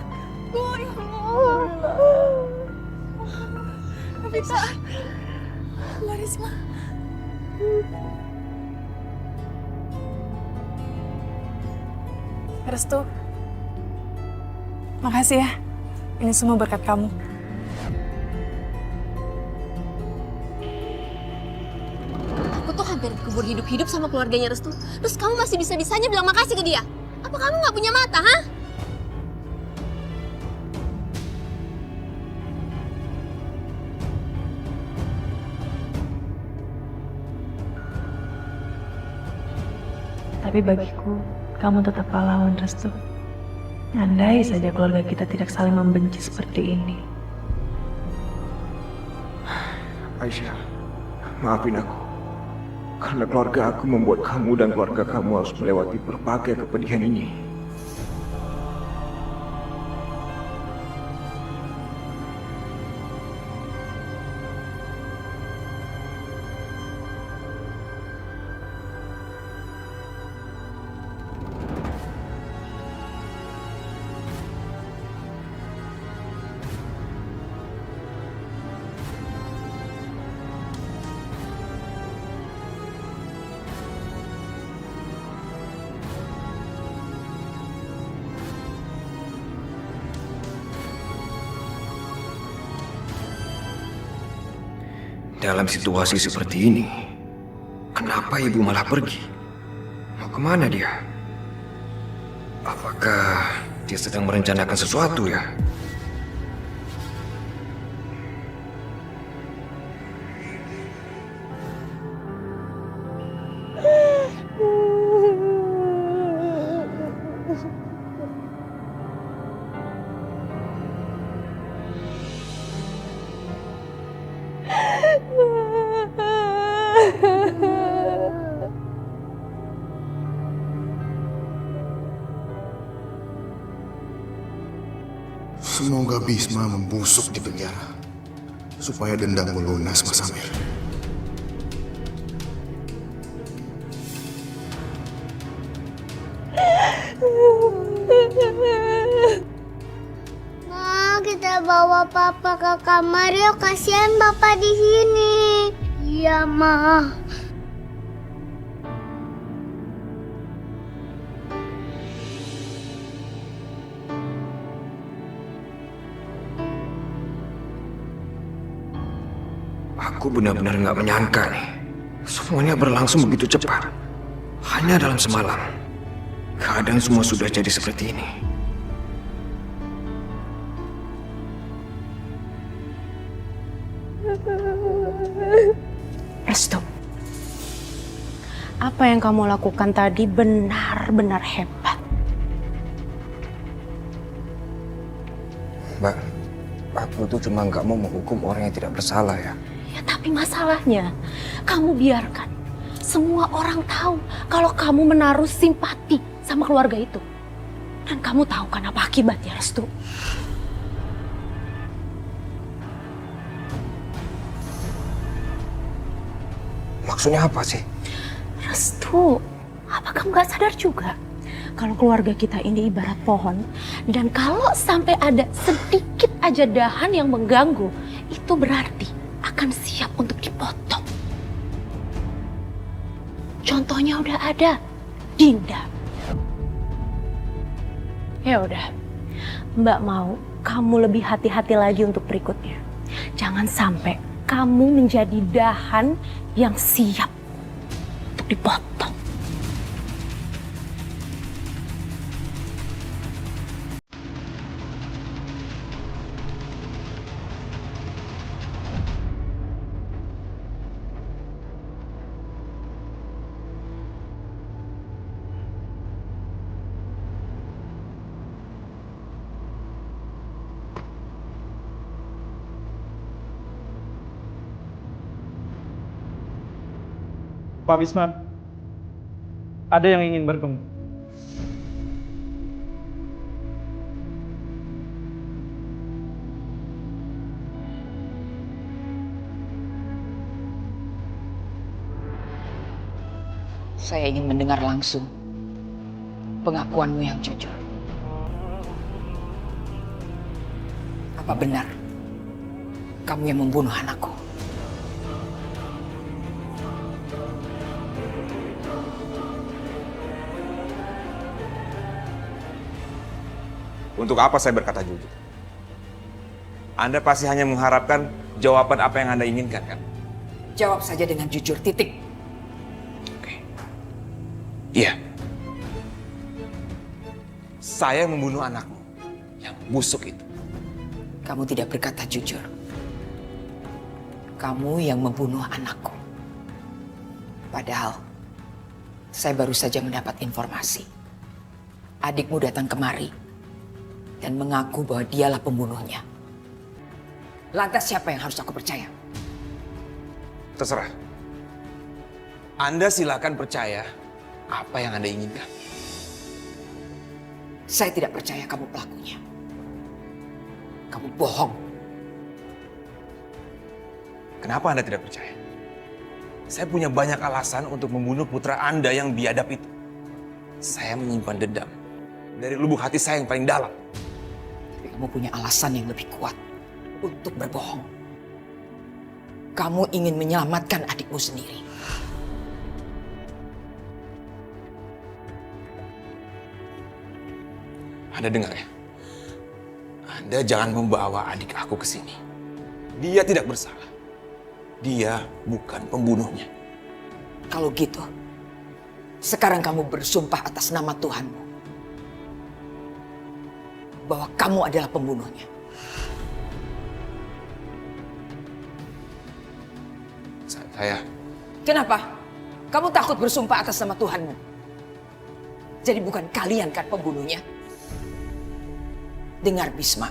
Bu, ya Allah. Kavita! Mbak Risma. Restu. Makasih ya. Ini semua berkat kamu. Aku tuh hampir dikubur hidup-hidup sama keluarganya Restu. Terus kamu masih bisa-bisanya bilang makasih ke dia? Apa kamu nggak punya mata, ha? Tapi bagiku, kamu tetap pahlawan, Restu. Andai saja keluarga kita tidak saling membenci seperti ini. Aisyah, maafin aku. Karena keluarga aku membuat kamu dan keluarga kamu harus melewati berbagai kepedihan ini. Dalam situasi seperti ini, kenapa ibu malah pergi? Mau kemana dia? Apakah dia sedang merencanakan sesuatu ya? Semoga Bisma membusuk di penjara supaya dendam melunas, Mas Amir. Ma, kita bawa papa ke kamar yuk. Kasihan papa di sini. Iya, Ma. Aku benar-benar nggak menyangka nih. Semuanya berlangsung begitu cepat. Hanya dalam semalam. Keadaan semua sudah jadi seperti ini. Restu, apa yang kamu lakukan tadi benar-benar hebat. Mbak, aku tuh cuma nggak mau menghukum orang yang tidak bersalah ya. Ya, tapi masalahnya, kamu biarkan semua orang tahu kalau kamu menaruh simpati sama keluarga itu. Dan kamu tahu kan apa akibatnya, Restu? Maksudnya apa sih? Restu, apa kamu gak sadar juga? Kalau keluarga kita ini ibarat pohon, dan kalau sampai ada sedikit aja dahan yang mengganggu, itu berarti akan siap untuk dipotong. Contohnya udah ada, Dinda. Ya udah, Mbak mau kamu lebih hati-hati lagi untuk berikutnya. Jangan sampai kamu menjadi dahan yang siap untuk dipotong. Pak Wisman, ada yang ingin bertemu. Saya ingin mendengar langsung pengakuanmu yang jujur. Apa benar kamu yang membunuh anakku? Untuk apa saya berkata jujur? Anda pasti hanya mengharapkan jawaban apa yang Anda inginkan, kan? Jawab saja dengan jujur, titik. Iya. Saya membunuh anakmu yang busuk itu. Kamu tidak berkata jujur. Kamu yang membunuh anakku. Padahal, saya baru saja mendapat informasi. Adikmu datang kemari dan mengaku bahwa dialah pembunuhnya. Lantas siapa yang harus aku percaya? Terserah. Anda silakan percaya apa yang Anda inginkan. Saya tidak percaya kamu pelakunya. Kamu bohong. Kenapa Anda tidak percaya? Saya punya banyak alasan untuk membunuh putra Anda yang biadab itu. Saya menyimpan dendam dari lubuk hati saya yang paling dalam. Tapi kamu punya alasan yang lebih kuat untuk berbohong. Kamu ingin menyelamatkan adikmu sendiri. Anda dengar ya? Anda jangan membawa adik aku ke sini. Dia tidak bersalah. Dia bukan pembunuhnya. Kalau gitu, sekarang kamu bersumpah atas nama Tuhanmu bahwa kamu adalah pembunuhnya. Saya... Kenapa? Kamu takut bersumpah atas nama Tuhanmu? Jadi bukan kalian kan pembunuhnya? Dengar Bisma.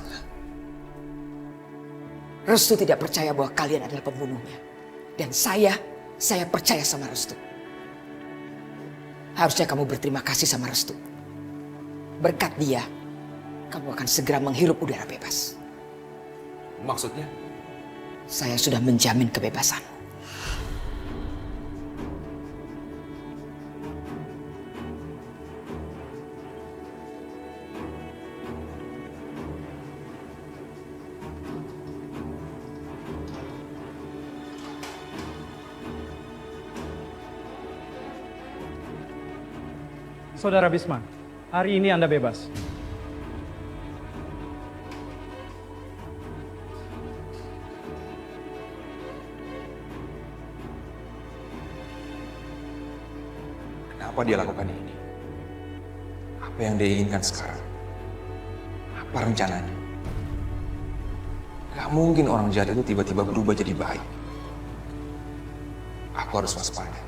Restu tidak percaya bahwa kalian adalah pembunuhnya. Dan saya percaya sama Restu. Harusnya kamu berterima kasih sama Restu. Berkat dia, kamu akan segera menghirup udara bebas. Maksudnya? Saya sudah menjamin kebebasanmu. Saudara Bisma, hari ini Anda bebas. Kenapa dia lakukan ini? Apa yang dia inginkan sekarang? Apa rencananya? Gak mungkin orang jahat itu tiba-tiba berubah jadi baik. Aku harus waspada.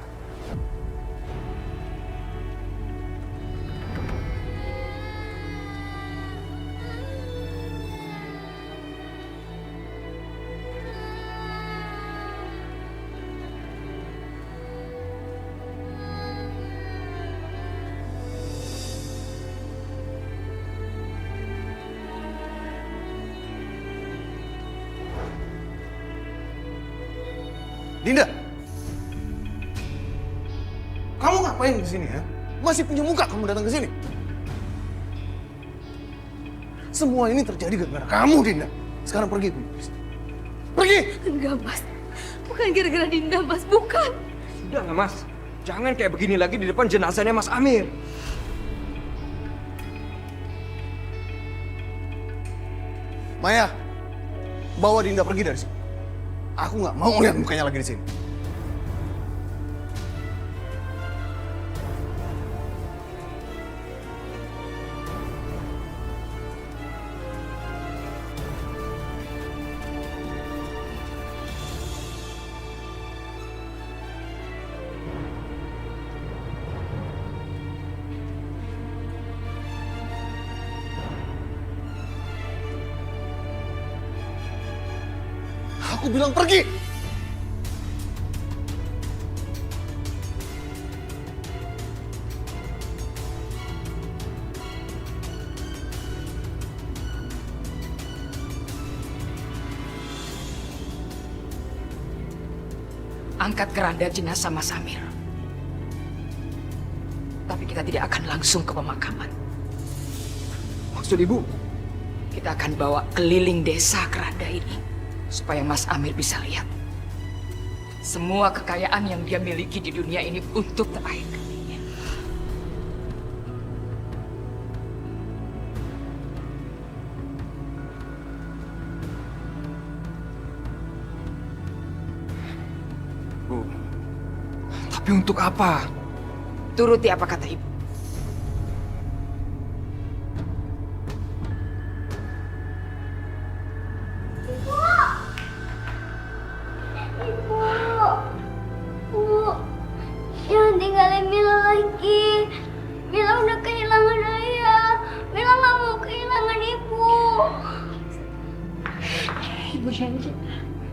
Dinda, kamu ngapain di sini ya? Masih punya muka kamu datang ke sini? Semua ini terjadi gara-gara kamu, Dinda. Sekarang pergi. Pergi! Enggak, Mas. Bukan gara-gara Dinda, Mas. Bukan. Sudah lah, Mas. Jangan kayak begini lagi di depan jenazahnya Mas Amir. Maya, bawa Dinda pergi dari sini. Aku nggak mau lihat mukanya lagi di sini. Aku bilang pergi! angkat keranda jenazah Mas Amir. Tapi kita tidak akan langsung ke pemakaman. Maksud Ibu? Kita akan bawa keliling desa keranda ini supaya Mas Amir bisa lihat semua kekayaan yang dia miliki di dunia ini untuk terakhir kalinya. Bu, tapi untuk apa? Turuti apa kata Ibu. Jangan tinggalin Mila lagi. Mila udah kehilangan ayah. Mila gak mau kehilangan ibu. Ibu janji.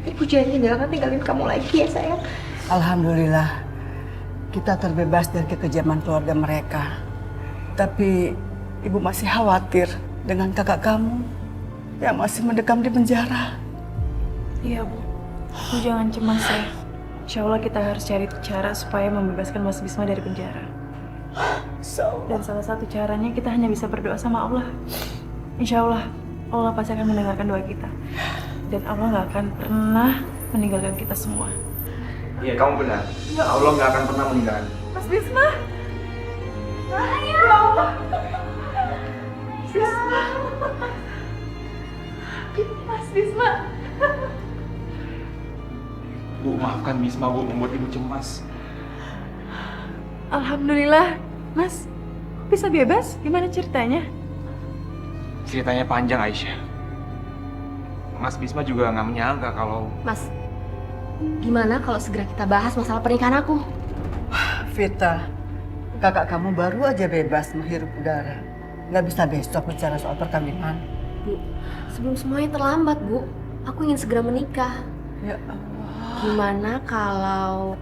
Ibu janji gak akan tinggalin kamu lagi ya sayang. Alhamdulillah, kita terbebas dari kekejaman keluarga mereka. Tapi Ibu masih khawatir dengan kakak kamu yang masih mendekam di penjara. Iya, Bu. Bu jangan cemas ya. Insya Allah kita harus cari cara supaya membebaskan Mas Bisma dari penjara. Dan salah satu caranya kita hanya bisa berdoa sama Allah. Insya Allah, Allah pasti akan mendengarkan doa kita. Dan Allah gak akan pernah meninggalkan kita semua. Iya, kamu benar. Allah nggak akan pernah meninggalkan. Mas Bisma! Ya Allah! Bisma! Mas Bisma! Bu, maafkan Bisma, Bu, membuat Ibu cemas. Alhamdulillah, Mas. Bisa bebas? Gimana ceritanya? Ceritanya panjang, Aisyah. Mas Bisma juga nggak menyangka kalau... Mas, gimana kalau segera kita bahas masalah pernikahan aku? Vita, kakak kamu baru aja bebas menghirup udara. Nggak bisa besok bicara soal perkawinan. Bu, sebelum semuanya terlambat, Bu. Aku ingin segera menikah. Ya Allah. Gimana kalau...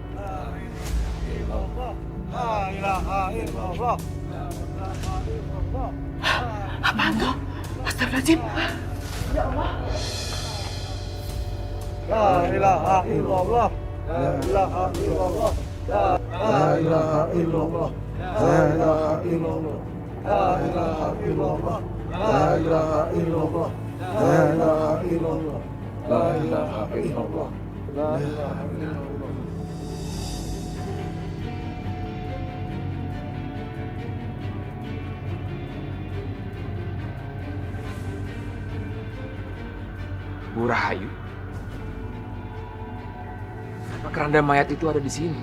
Apaan tuh? Astagfirullahaladzim. Ya Allah. La ilaha illallah. La ilaha illallah. La ilaha illallah. La ilaha illallah. La ilaha illallah. La ilaha illallah. La ilaha illallah. La ilaha illallah. La ilaha illallah. Bu Rahayu. Kenapa keranda mayat itu ada di sini?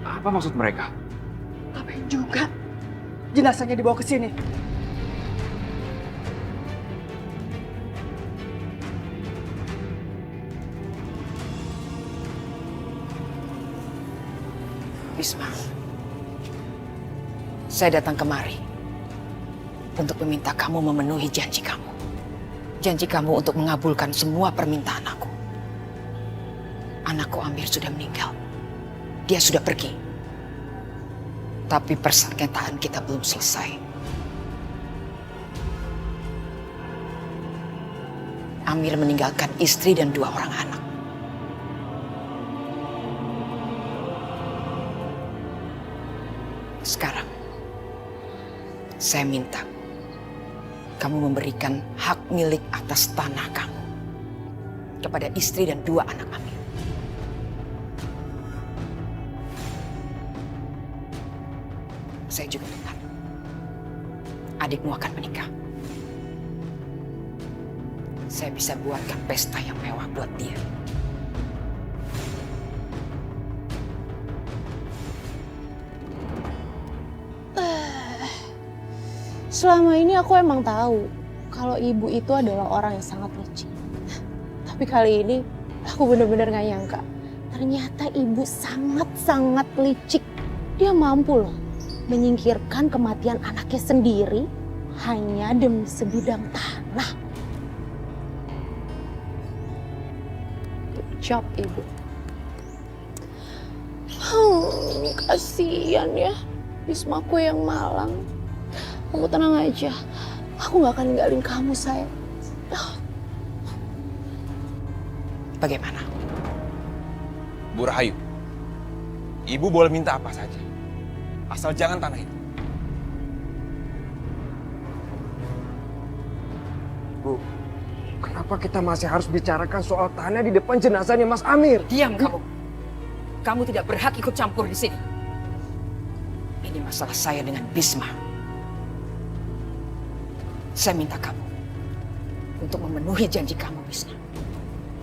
Apa maksud mereka? Ngapain juga jenazahnya dibawa ke sini? Bisma, saya datang kemari untuk meminta kamu memenuhi janji kamu. Janji kamu untuk mengabulkan semua permintaan aku. Anakku Amir sudah meninggal. Dia sudah pergi. Tapi persengketaan kita belum selesai. Amir meninggalkan istri dan 2 orang anak. Sekarang, saya minta kamu memberikan hak milik atas tanah kamu kepada istri dan 2 anak Amir. Saya juga dengar adikmu akan menikah. Saya bisa buatkan pesta yang mewah buat dia. Selama ini aku emang tahu kalau ibu itu adalah orang yang sangat licik. Tapi kali ini aku benar-benar gak nyangka. Ternyata ibu sangat-sangat licik. Dia mampu loh menyingkirkan kematian anaknya sendiri hanya demi sebidang tanah. Good job, Ibu. Kasihan ya, Bismaku yang malang. Kamu tenang aja, aku gak akan ninggalin kamu, sayang. Bagaimana? Bu Rahayu, Ibu boleh minta apa saja. Asal jangan tanah itu. Bu, kenapa kita masih harus bicarakan soal tanah di depan jenazahnya Mas Amir? Diam kamu. Kamu tidak berhak ikut campur di sini. Ini masalah saya dengan Bisma. Saya minta kamu untuk memenuhi janji kamu, Bisma.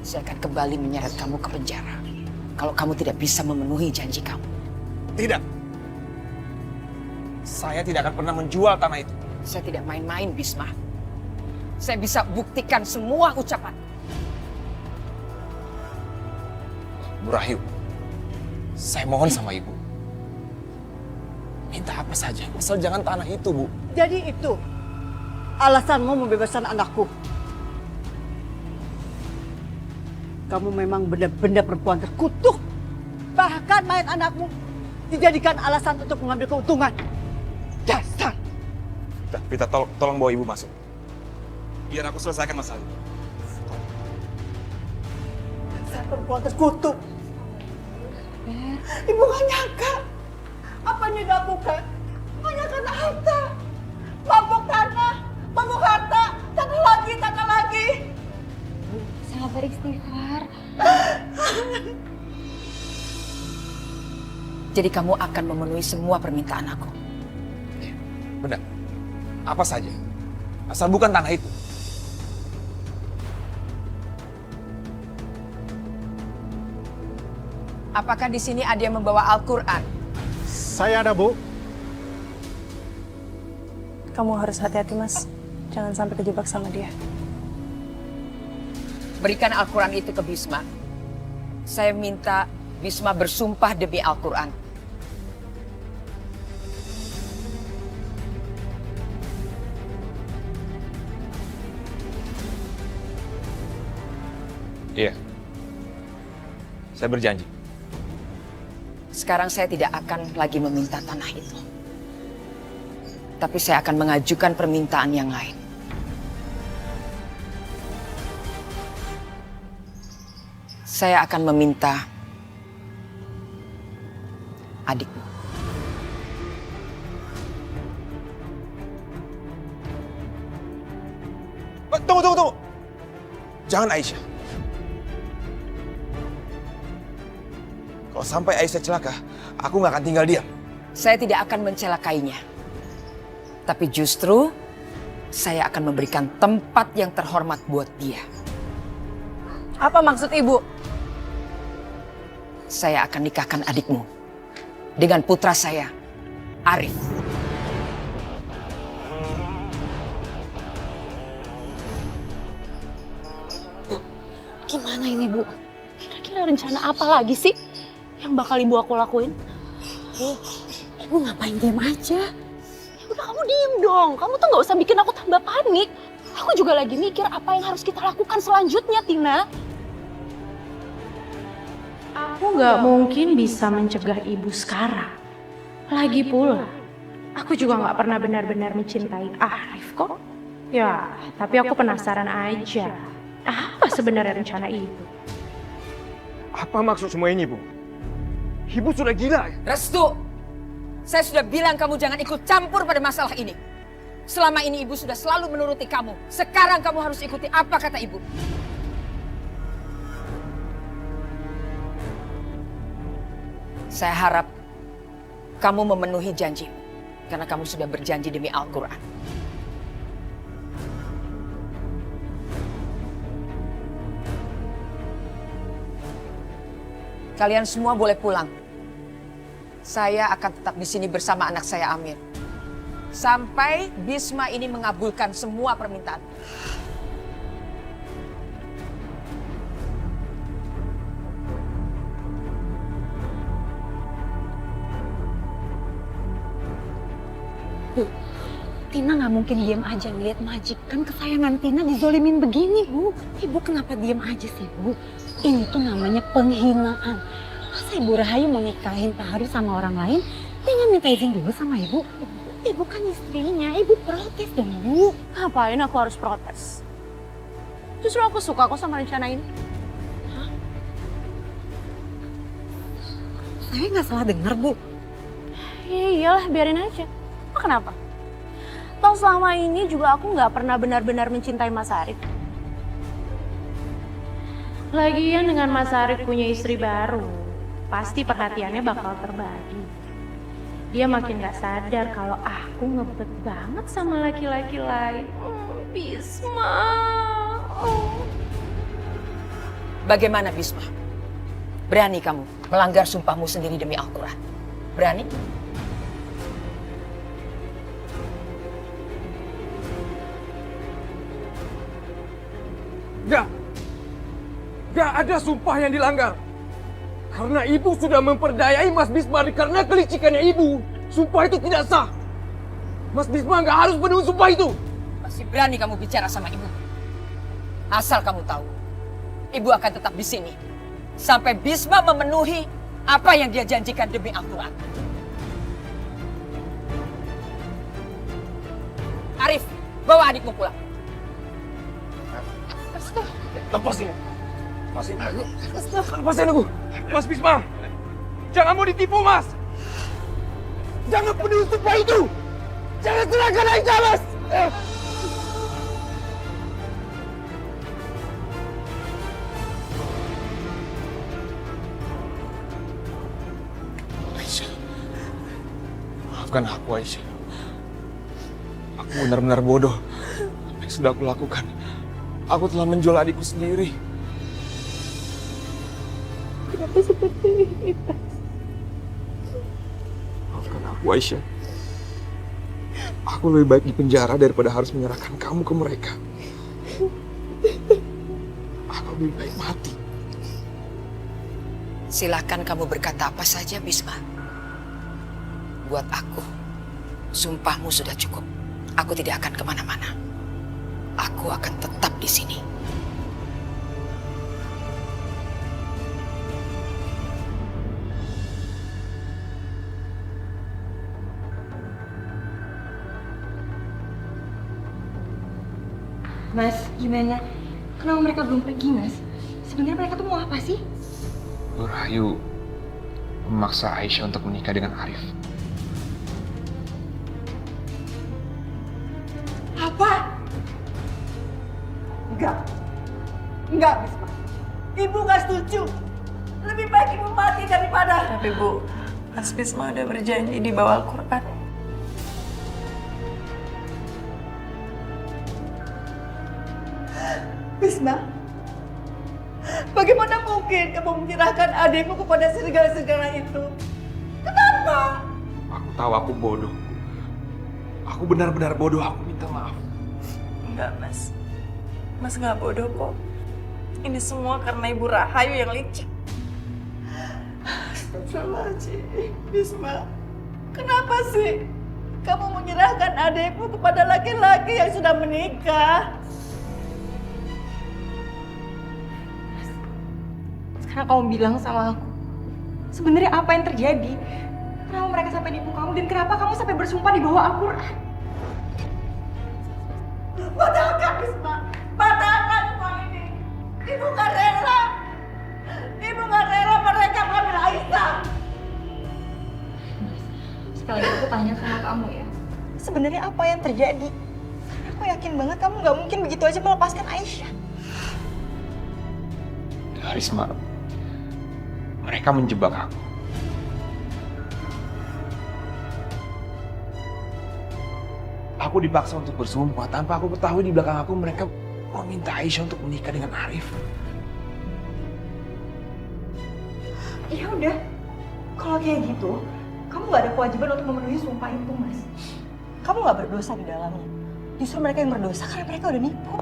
Saya akan kembali menyeret kamu ke penjara kalau kamu tidak bisa memenuhi janji kamu. Tidak. Saya tidak akan pernah menjual tanah itu. Saya tidak main-main, Bisma. Saya bisa buktikan semua ucapan. Bu Rahayu, saya mohon sama Ibu. Minta apa saja, asal jangan tanah itu, Bu. Jadi itu alasanmu membebaskan anakku. Kamu memang benar-benar perempuan terkutuk. Bahkan mayat anakmu dijadikan alasan untuk mengambil keuntungan. Dasar. Vita, tolong bawa Ibu masuk. Biar aku selesaikan masalah ini. Dasar perempuan terkutuk. Ibu gak nyangka apa yang dilakukan hanya karena harta. Mabuk tanah, mabuk harta, tanah lagi. Sabar, istighfar. Jadi kamu akan memenuhi semua permintaan aku. Benar. Apa saja. Asal bukan tanah itu. Apakah di sini ada yang membawa Al-Quran? Saya ada, Bu. Kamu harus hati-hati, Mas. Jangan sampai kejebak sama dia. Berikan Al-Quran itu ke Bisma. Saya minta Bisma bersumpah demi Al-Quran. Iya. Saya berjanji. Sekarang saya tidak akan lagi meminta tanah itu. Tapi saya akan mengajukan permintaan yang lain. Saya akan meminta adikmu. Tunggu. Jangan Aisyah. Kalau sampai Aisyah celaka, aku nggak akan tinggal diam. Saya tidak akan mencelakainya. Tapi justru saya akan memberikan tempat yang terhormat buat dia. Apa maksud Ibu? Saya akan nikahkan adikmu dengan putra saya, Arif. Gimana ini, Bu? Kira-kira rencana apa lagi sih yang bakal Ibu aku lakuin? Ibu ngapain diam aja? Ya udah, kamu diem dong. Kamu tuh nggak usah bikin aku tambah panik. Aku juga lagi mikir apa yang harus kita lakukan selanjutnya, Tina. Aku nggak mungkin bisa mencegah ibu sekarang. Lagi pula, aku juga nggak pernah benar-benar mencintai Arif kok. Ya, tapi aku penasaran aja. Apa sebenarnya rencana ibu? Apa maksud semua ini, Bu? Ibu sudah gila ya? Restu, saya sudah bilang kamu jangan ikut campur pada masalah ini. Selama ini ibu sudah selalu menuruti kamu. Sekarang kamu harus ikuti apa kata ibu. Saya harap kamu memenuhi janjimu. Karena kamu sudah berjanji demi Al-Quran. Kalian semua boleh pulang. Saya akan tetap di sini bersama anak saya Amir. Sampai Bisma ini mengabulkan semua permintaan. Bu, Tina nggak mungkin diam aja ngeliat majikan kesayangan Tina dizolimin begini, Bu. Ibu kenapa diam aja sih, Bu? Ini tuh namanya penghinaan. Masa Ibu Rahayu mau nikahin Pak Haris sama orang lain, dia minta izin dulu sama Ibu? Ibu kan istrinya, Ibu protes dong, Bu. Ngapain aku harus protes? Justru aku suka kok sama rencana ini. Saya nggak salah dengar, Bu. Ya iyalah, biarin aja. Emang kenapa? Toh selama ini juga aku nggak pernah benar-benar mencintai Mas Arif. Lagian dengan Mas Arif punya istri baru, pasti perhatiannya bakal terbagi. Dia makin gak sadar kalau aku ngebet banget sama laki-laki lain. Bisma. Bagaimana Bisma? Berani kamu melanggar sumpahmu sendiri demi Al-Quran? Berani? Gak ada sumpah yang dilanggar. Karena ibu sudah memperdayai Mas Bisma karena kelicikannya ibu. Sumpah itu tidak sah. Mas Bisma gak harus penuhi sumpah itu. Masih berani kamu bicara sama ibu? Asal kamu tahu, ibu akan tetap di sini. Sampai Bisma memenuhi apa yang dia janjikan demi Al-Quran. Arif, bawa adikmu pulang. Lepasin. Lepasin aku. Mas Bisma, jangan mau ditipu, Mas. Jangan penuhi sumpah itu. Jangan serahkan Aisyah, Mas. Aisyah, maafkan aku, Aisyah. Aku benar-benar bodoh. Apa yang sudah aku lakukan? Aku telah menjual adikku sendiri. Kenapa seperti ini, Mas? Maafkan aku, Aisyah. Aku lebih baik di penjara daripada harus menyerahkan kamu ke mereka. Aku lebih baik mati. Silakan kamu berkata apa saja, Bisma. Buat aku, sumpahmu sudah cukup. Aku tidak akan kemana-mana. Aku akan tetap di sini. Mas, gimana? Kenapa mereka belum pergi, Mas? Sebenarnya mereka tuh mau apa sih? Bu Rahayu memaksa Aisyah untuk menikah dengan Arif. Apa? Enggak, Bisma. Ibu gak setuju. Lebih baik ibu mati daripada... Tapi Bu, Mas Bisma udah berjanji di bawah Al-Quran. Bisma, bagaimana mungkin kamu menyerahkan adikmu kepada serigala-serigala itu? Kenapa? Aku tahu aku bodoh. Aku benar-benar bodoh. Aku minta maaf. Enggak, Mas. Mas nggak bodoh kok. Ini semua karena Ibu Rahayu yang licik. Astagfirullahaladzim, Bisma. Kenapa sih kamu menyerahkan adikmu kepada laki-laki yang sudah menikah? Sekarang kamu bilang sama aku, sebenarnya apa yang terjadi? Kenapa mereka sampai nipu kamu dan kenapa kamu sampai bersumpah di bawah Al-Quran? Batalkan, Bisma. Batalkan semua ini. Ibu gak rela. Ibu gak rela mereka mengambil Aisyah. Sekali lagi aku tanya sama kamu ya, sebenarnya apa yang terjadi? Karena aku yakin banget kamu nggak mungkin begitu aja melepaskan Aisyah. Risma, mereka menjebak aku. Aku dipaksa untuk bersumpah tanpa aku ketahui di belakang aku mereka meminta Aisyah untuk menikah dengan Arif. Ya udah, kalau kayak gitu, kamu nggak ada kewajiban untuk memenuhi sumpah itu, Mas. Kamu nggak berdosa di dalamnya. Justru mereka yang berdosa karena mereka udah nipu.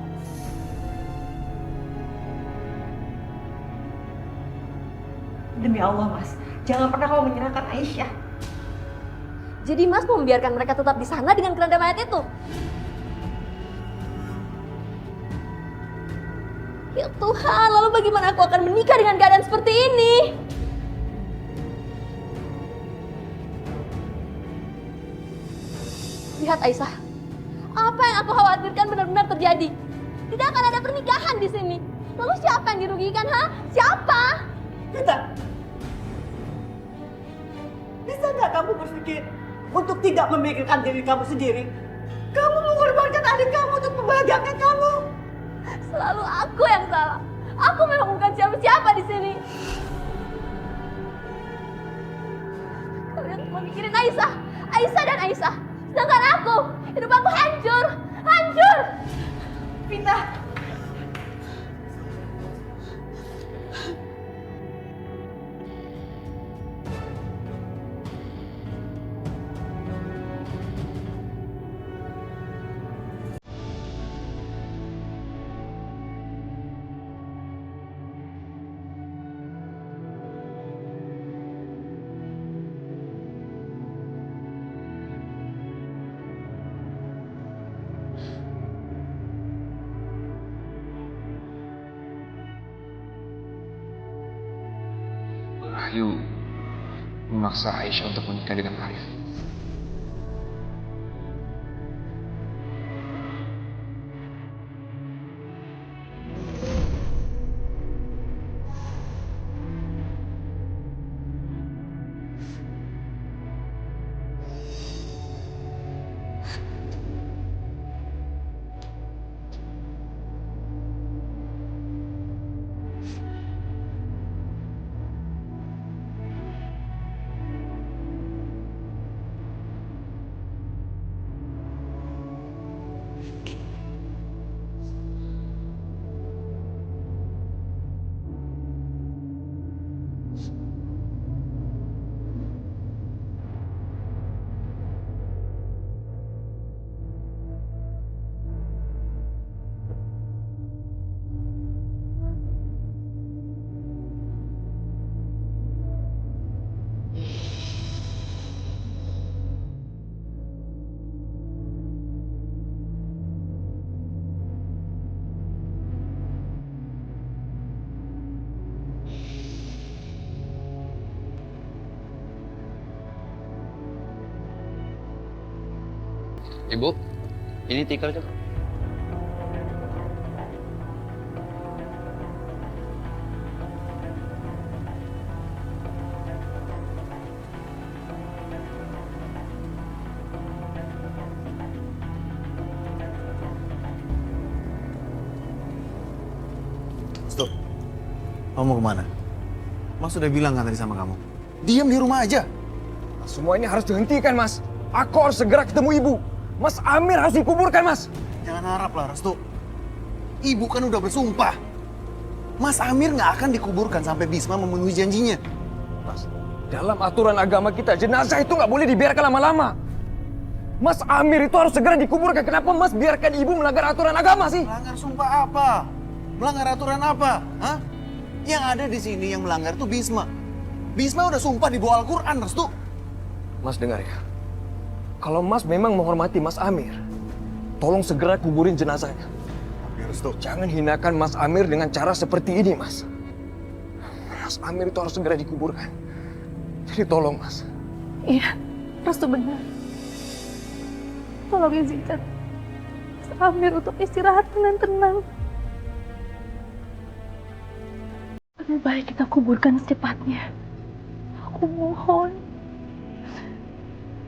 Demi Allah, Mas, jangan pernah kamu menyerahkan Aisyah. Jadi Mas mau membiarkan mereka tetap di sana dengan keranda mayat itu? Ya Tuhan, lalu bagaimana aku akan menikah dengan keadaan seperti ini? Lihat Aisyah, apa yang aku khawatirkan benar-benar terjadi. Tidak akan ada pernikahan di sini. Lalu siapa yang dirugikan, ha? Siapa? Kita. Bisa nggak kamu berpikir untuk tidak memikirkan diri kamu sendiri? Kamu mengorbankan adik kamu untuk membahagiakan kamu. Selalu aku yang salah. Aku memang bukan siapa-siapa di sini. Kalian cuma mikirin Aisyah dan Aisyah. Sedangkan aku, hidup aku hancur. Vita. Rahayu memaksa Aisyah untuk menikah dengan Arif. Ibu, ini tikelnya. Stop. Kamu mau kemana? Mas sudah bilang kan tadi sama kamu. Diam di rumah aja. Semua ini harus dihentikan, Mas. Aku harus segera ketemu ibu. Mas Amir harus dikuburkan, Mas. Jangan harap lah, Restu. Ibu kan udah bersumpah. Mas Amir nggak akan dikuburkan sampai Bisma memenuhi janjinya. Mas, dalam aturan agama kita, jenazah itu nggak boleh dibiarkan lama-lama. Mas Amir itu harus segera dikuburkan. Kenapa Mas biarkan ibu melanggar aturan agama sih? Melanggar sumpah apa? Melanggar aturan apa? Hah? Yang ada di sini yang melanggar tuh Bisma. Bisma udah sumpah di bawah Al-Quran, Restu. Mas dengar ya. Kalau Mas memang menghormati Mas Amir, tolong segera kuburin jenazahnya. Restu. Jangan hinakan Mas Amir dengan cara seperti ini, Mas. Mas Amir itu harus segera dikuburkan. Jadi tolong, Mas. Iya, Restu benar. Tolong izinkan Mas Amir untuk istirahat dengan tenang. Lebih baik kita kuburkan secepatnya. Aku mohon.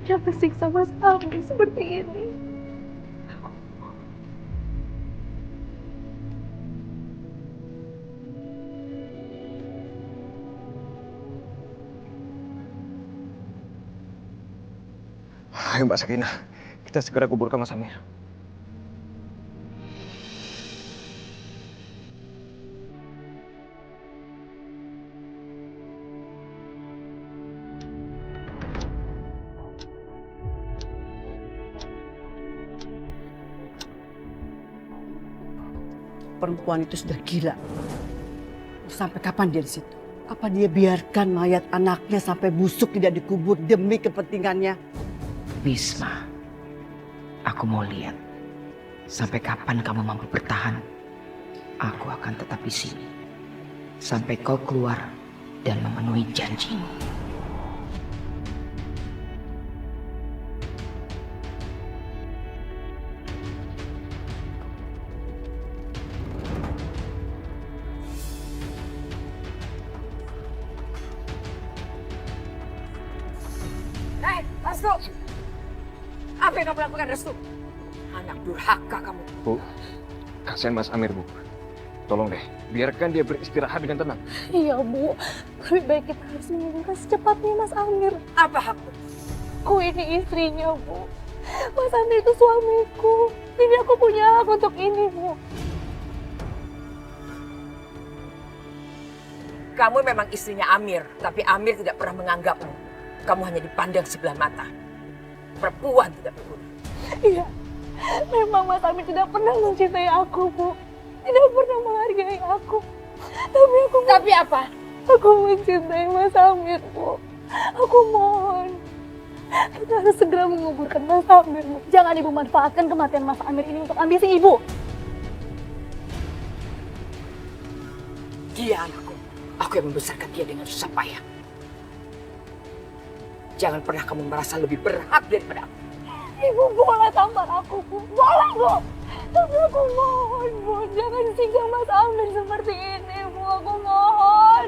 Jangan siksa Mas Amir seperti ini. Ayo Mbak Sakinah, kita segera kuburkan Mas Amir. Perempuan itu sudah gila. Sampai kapan dia di situ? Apa dia biarkan mayat anaknya sampai busuk tidak dikubur demi kepentingannya? Bisma, aku mau lihat sampai kapan kamu mampu bertahan. Aku akan tetap di sini sampai kau keluar dan memenuhi janjimu. Restu! Apa yang kamu lakukan, Restu? Anak durhaka kamu. Bu, kasihan Mas Amir, Bu. Tolong deh, biarkan dia beristirahat dengan tenang. Iya, Bu. Lebih baik kita harus menemukan secepatnya Mas Amir. Apa hakku? Aku ini istrinya, Bu. Mas Amir itu suamiku. Jadi aku punya hak untuk ini, Bu. Kamu memang istrinya Amir, tapi Amir tidak pernah menganggapmu. Kamu hanya dipandang sebelah mata. Perempuan tidak berguna. Iya, memang Mas Amir tidak pernah mencintai aku, Bu. Tidak pernah menghargai aku. Tapi apa? Aku mencintai Mas Amir, Bu. Aku mohon. Kita harus segera menguburkan Mas Amir, Bu. Jangan Ibu manfaatkan kematian Mas Amir ini untuk ambisi Ibu. Dia anakku. Aku yang membesarkan dia dengan susah payah. Jangan pernah kamu merasa lebih berhak daripada aku. Ibu boleh tampar aku, Bu. Boleh, Bu. Tapi aku mohon, Bu. Jangan siksa Mas Amir seperti ini, Bu. Aku mohon.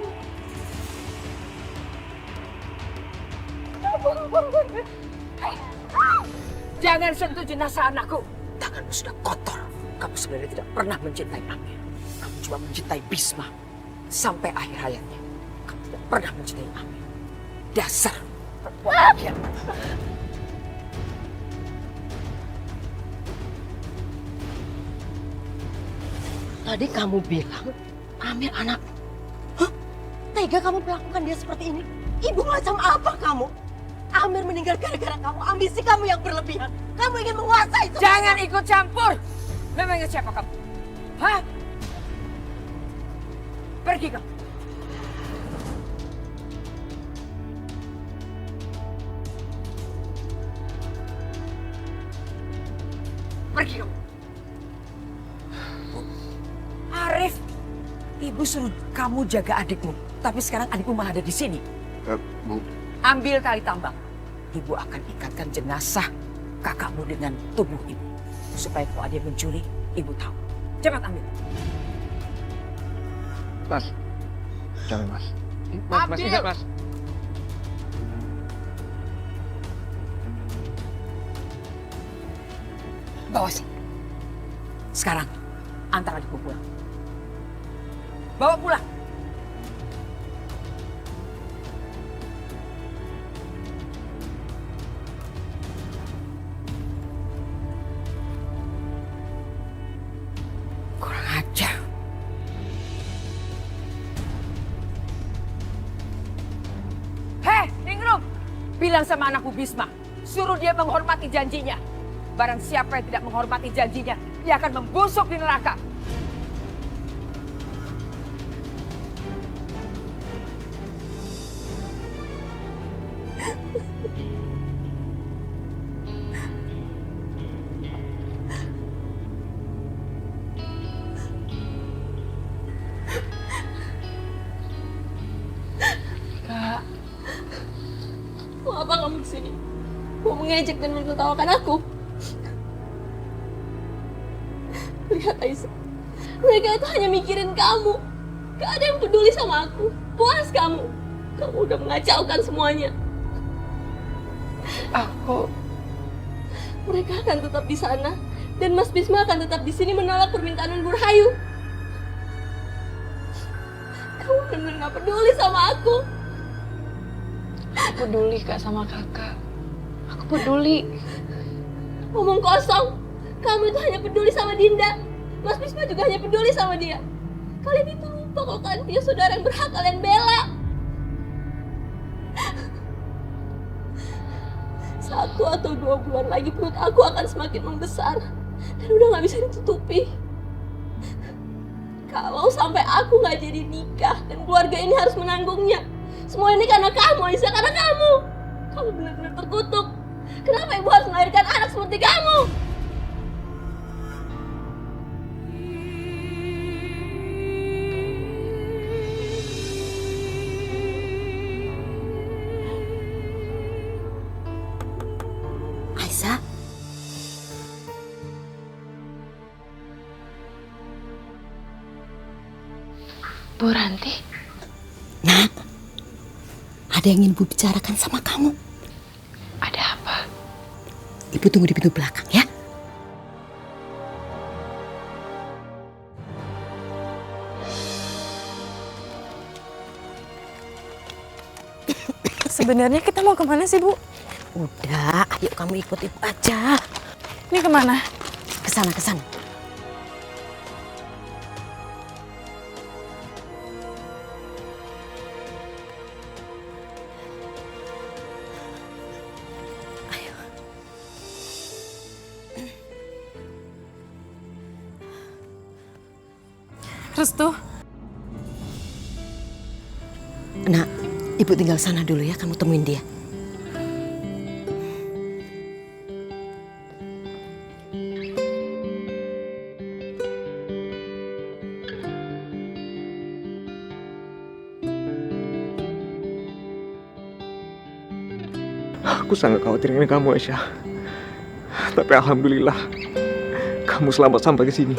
Jangan sentuh jenazah anakku. Tanganmu sudah kotor. Kamu sebenarnya tidak pernah mencintai Amir. Kamu cuma mencintai Bisma. Sampai akhir hayatnya. Kamu tidak pernah mencintai Amir. Dasar perempuan bagian. Tadi kamu bilang Amir anak. Hah? Tega kamu melakukan dia seperti ini? Ibu macam apa kamu? Amir meninggal gara-gara kamu. Ambisi kamu yang berlebihan. Kamu ingin menguasai semua. Jangan ikut campur. Memangnya siapa kamu? Hah? Pergi kamu. Pergi kamu. Arif, Ibu suruh kamu jaga adikmu. Tapi sekarang adikmu malah ada di sini. Bu. Ambil tali tambang. Ibu akan ikatkan jenazah kakakmu dengan tubuh ibu. Supaya kalau ada yang mencuri, ibu tahu. Cepat ambil. Mas, jangan Mas. Mas, ingat Mas. Bawa sini. Sekarang, antar adikmu pulang. Bawa pulang. Kurang ajar. Hei, Ningrum! Bilang sama anakku Bisma, suruh dia menghormati janjinya. Barang siapa yang tidak menghormati janjinya, dia akan membusuk di neraka. Kak, mau apa kamu kesini? Mau mengejek dan menertawakan aku? Lihat Aisyah, mereka itu hanya mikirin kamu. Gak ada yang peduli sama aku. Puas kamu. Kamu udah mengacaukan semuanya. Mereka akan tetap di sana dan Mas Bisma akan tetap di sini menolak permintaan Burhayu. Kamu benar-benar gak peduli sama aku. Aku peduli Kak sama kakak. Aku peduli. Ngomong kosong. Kamu itu hanya peduli sama Dinda. Mas Bisma juga hanya peduli sama dia. Kalian itu lupa kalau kalian punya saudara yang berhak kalian bela. 1 atau 2 bulan lagi perut aku akan semakin membesar. Dan udah gak bisa ditutupi. Kalau sampai aku gak jadi nikah dan keluarga ini harus menanggungnya. Semua ini karena kamu, Aisyah, karena kamu. Kamu benar-benar terkutuk. Kenapa ibu harus melahirkan anak seperti kamu? Aisyah. Bu Ranti. Nak, ada yang ingin Bu bicarakan sama kamu. Ada apa? Ibu tunggu di pintu belakang ya. Sebenarnya kita mau kemana sih, Bu? Udah, ayo kamu ikut ibu aja. Ini kemana? Kesana, kesana. Restu. Nak, ibu tinggal sana dulu ya, kamu temuin dia. Aku sangat khawatir dengan kamu, Aisyah. Tapi alhamdulillah, kamu selamat sampai ke sini.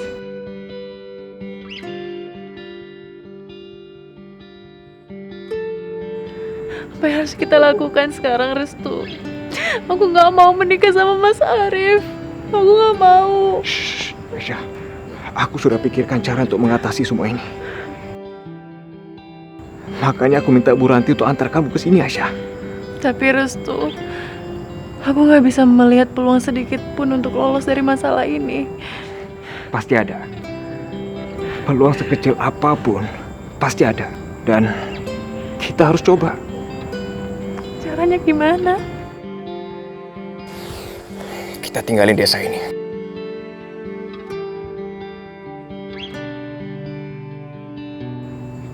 Apa yang harus kita lakukan sekarang, Restu? Aku gak mau menikah sama Mas Arif. Aku gak mau. Shh, Aisyah. Aku sudah pikirkan cara untuk mengatasi semua ini. Makanya aku minta Bu Ranti untuk antar kamu ke sini, Aisyah. Tapi Restu, aku gak bisa melihat peluang sedikit pun untuk lolos dari masalah ini. Pasti ada. Peluang sekecil apapun, pasti ada. Dan kita harus coba. Caranya gimana? Kita tinggalin desa ini.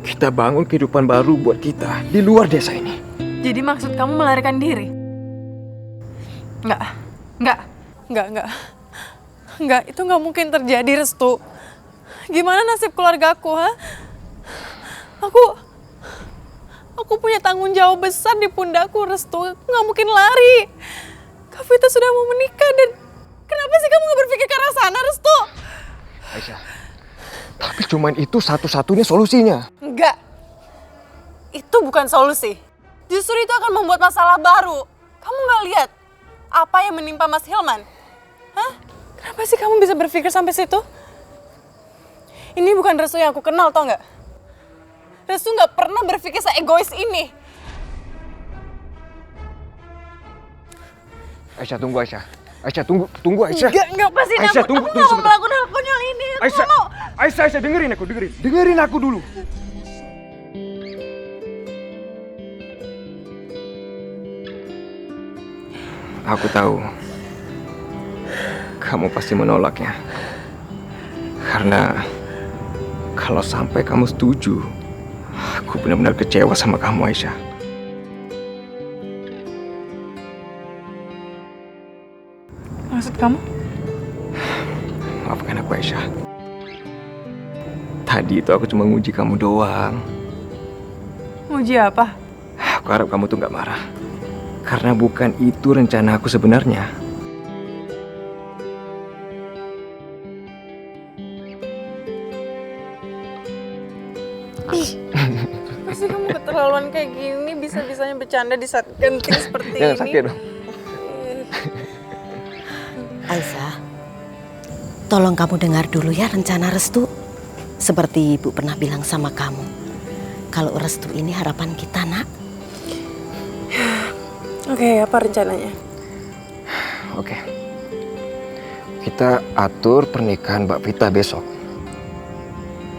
Kita bangun kehidupan baru buat kita di luar desa ini. Jadi maksud kamu melarikan diri? Enggak, itu nggak mungkin terjadi, Restu. Gimana nasib keluargaku, ha? Aku punya tanggung jawab besar di pundakku, Restu. Aku nggak mungkin lari. Kak Vita sudah mau menikah dan kenapa sih kamu nggak berpikir ke arah sana, Restu? Aisyah, tapi cuman itu satu-satunya solusinya. Enggak. Itu bukan solusi. Justru itu akan membuat masalah baru. Kamu nggak lihat apa yang menimpa Mas Hilman? Hah? Kenapa sih kamu bisa berpikir sampai situ? Ini bukan Restu yang aku kenal, tau nggak? Restu nggak pernah berpikir seegois ini. Aisyah, tunggu Aisyah. Aisyah, tunggu Aisyah. Enggak pasti. Aisyah, tunggu aku nggak mau sebentar. melakukan hal konyol ini. Aku Aisyah, nggak mau. Aisyah, dengerin aku dulu. Aku tahu kamu pasti menolaknya. Karena kalau sampai kamu setuju, aku benar-benar kecewa sama kamu, Aisyah. Maksud kamu? Maafkan aku, Aisyah. Tadi itu aku cuma nguji kamu doang. Uji apa? Aku harap kamu tuh gak marah. Karena bukan itu rencana aku sebenarnya. Pasti kamu keterlaluan kayak gini, bisa-bisanya bercanda di saat genting seperti ini. Jangan sakit dong. Aisyah, tolong kamu dengar dulu ya rencana Restu. Seperti Ibu pernah bilang sama kamu, kalau Restu ini harapan kita, Nak. Oke, apa rencananya? Oke. Kita atur pernikahan Mbak Vita besok.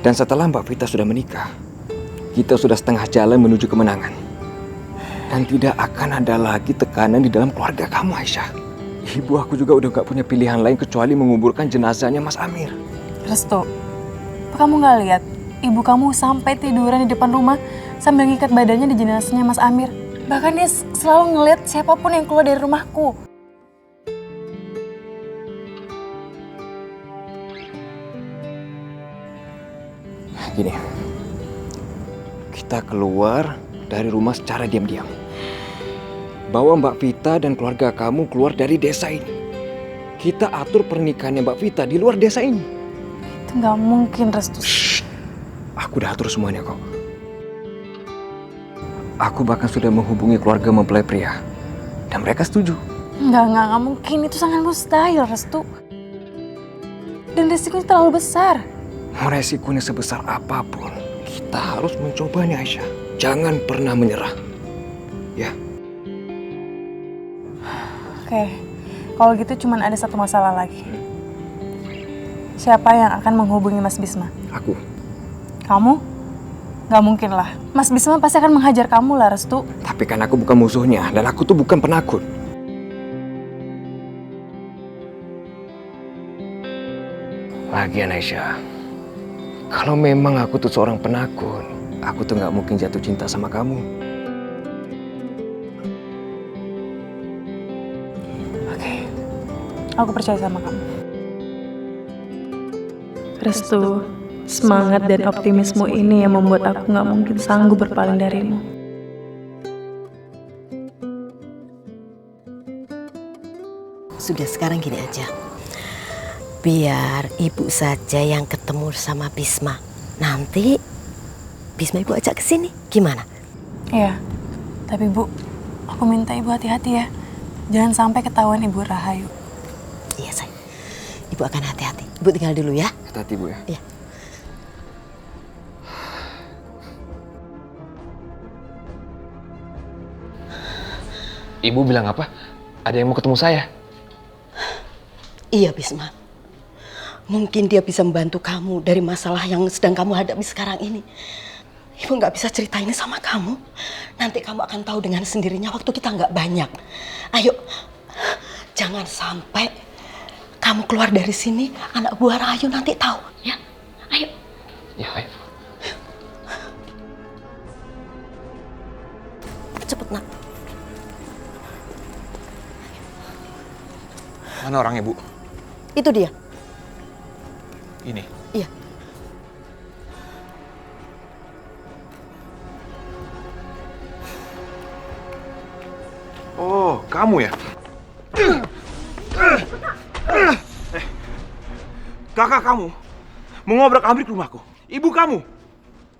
Dan setelah Mbak Vita sudah menikah, kita sudah setengah jalan menuju kemenangan. Dan tidak akan ada lagi tekanan di dalam keluarga kamu, Aisyah. Ibu aku juga udah gak punya pilihan lain kecuali menguburkan jenazahnya Mas Amir. Restu, apa kamu gak lihat? Ibu kamu sampai tiduran di depan rumah sambil ngikat badannya di jenazahnya Mas Amir. Bahkan dia selalu ngeliat siapapun yang keluar dari rumahku. Gini, kita keluar dari rumah secara diam-diam. Bawa Mbak Vita dan keluarga kamu keluar dari desa ini. Kita atur pernikahannya Mbak Vita di luar desa ini. Itu nggak mungkin, Restu. Aku udah atur semuanya kok. Aku bahkan sudah menghubungi keluarga mempelai pria. Dan mereka setuju. Enggak mungkin. Itu sangat mustahil, Restu. Dan resikonya terlalu besar. Resikonya sebesar apapun, kita harus mencobanya, Aisyah. Jangan pernah menyerah. Ya. Oke, kalau gitu cuman ada satu masalah lagi. Siapa yang akan menghubungi Mas Bisma? Aku. Kamu? Gak mungkin lah. Mas Bisma pasti akan menghajar kamu lah, Restu. Tapi kan aku bukan musuhnya, dan aku tuh bukan penakut. Lagian Aisyah, kalau memang aku tuh seorang penakut, aku tuh gak mungkin jatuh cinta sama kamu. Oke, aku percaya sama kamu. Restu, semangat dan optimisme ini yang membuat aku gak mungkin sanggup berpaling darimu. Sudah, sekarang gini aja. Biar ibu saja yang ketemu sama Bisma. Nanti Bisma ibu ajak ke sini. Gimana? Iya, tapi Bu, aku minta ibu hati-hati ya. Jangan sampai ketahuan Ibu Rahayu. Iya, sayang. Ibu akan hati-hati. Ibu tinggal dulu ya. Hati-hati, Bu ya. Iya. Ibu bilang apa? Ada yang mau ketemu saya? Iya, Bisma. Mungkin dia bisa membantu kamu dari masalah yang sedang kamu hadapi sekarang ini. Ibu nggak bisa cerita ini sama kamu. Nanti kamu akan tahu dengan sendirinya, waktu kita nggak banyak. Ayo, jangan sampai kamu keluar dari sini, anak buah Rahayu nanti tahu. Ya, ayo. Ya, ayo. Cepet, nak. Mana orangnya, Bu? Itu dia. Ini. Iya. Oh, kamu ya? Kakak kamu mengobrak-abrik rumahku. Ibu kamu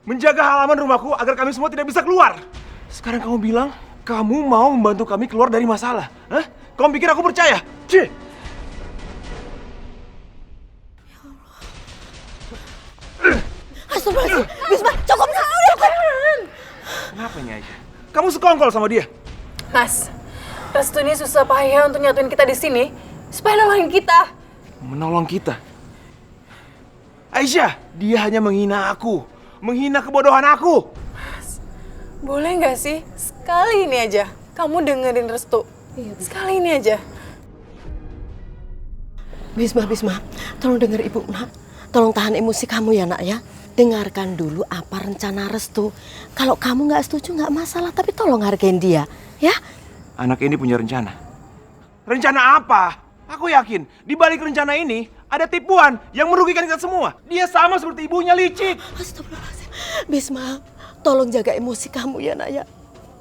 menjaga halaman rumahku agar kami semua tidak bisa keluar. Sekarang kamu bilang kamu mau membantu kami keluar dari masalah. Hah? Kamu pikir aku percaya? Cih! Astagfirullahaladzim. Bisma, cukup, nak. Cukup. Kenapa ini aja? Kamu sekongkol sama dia? Mas, Restu ini susah payah untuk nyatuin kita di sini supaya nolongin kita. Menolong kita? Aisyah, dia hanya menghina aku. Menghina kebodohan aku. Mas, boleh nggak sih sekali ini aja kamu dengerin Restu? Sekali ini aja. Bisma, tolong denger ibu, nak. Tolong tahan emosi kamu ya, nak ya. Dengarkan dulu apa rencana Restu. Kalau kamu nggak setuju nggak masalah, tapi tolong hargain dia, ya. Anak ini punya rencana. Rencana apa? Aku yakin di balik rencana ini ada tipuan yang merugikan kita semua. Dia sama seperti ibunya, licik. Astagfirullahaladzim. Bisma, tolong jaga emosi kamu ya, nak ya.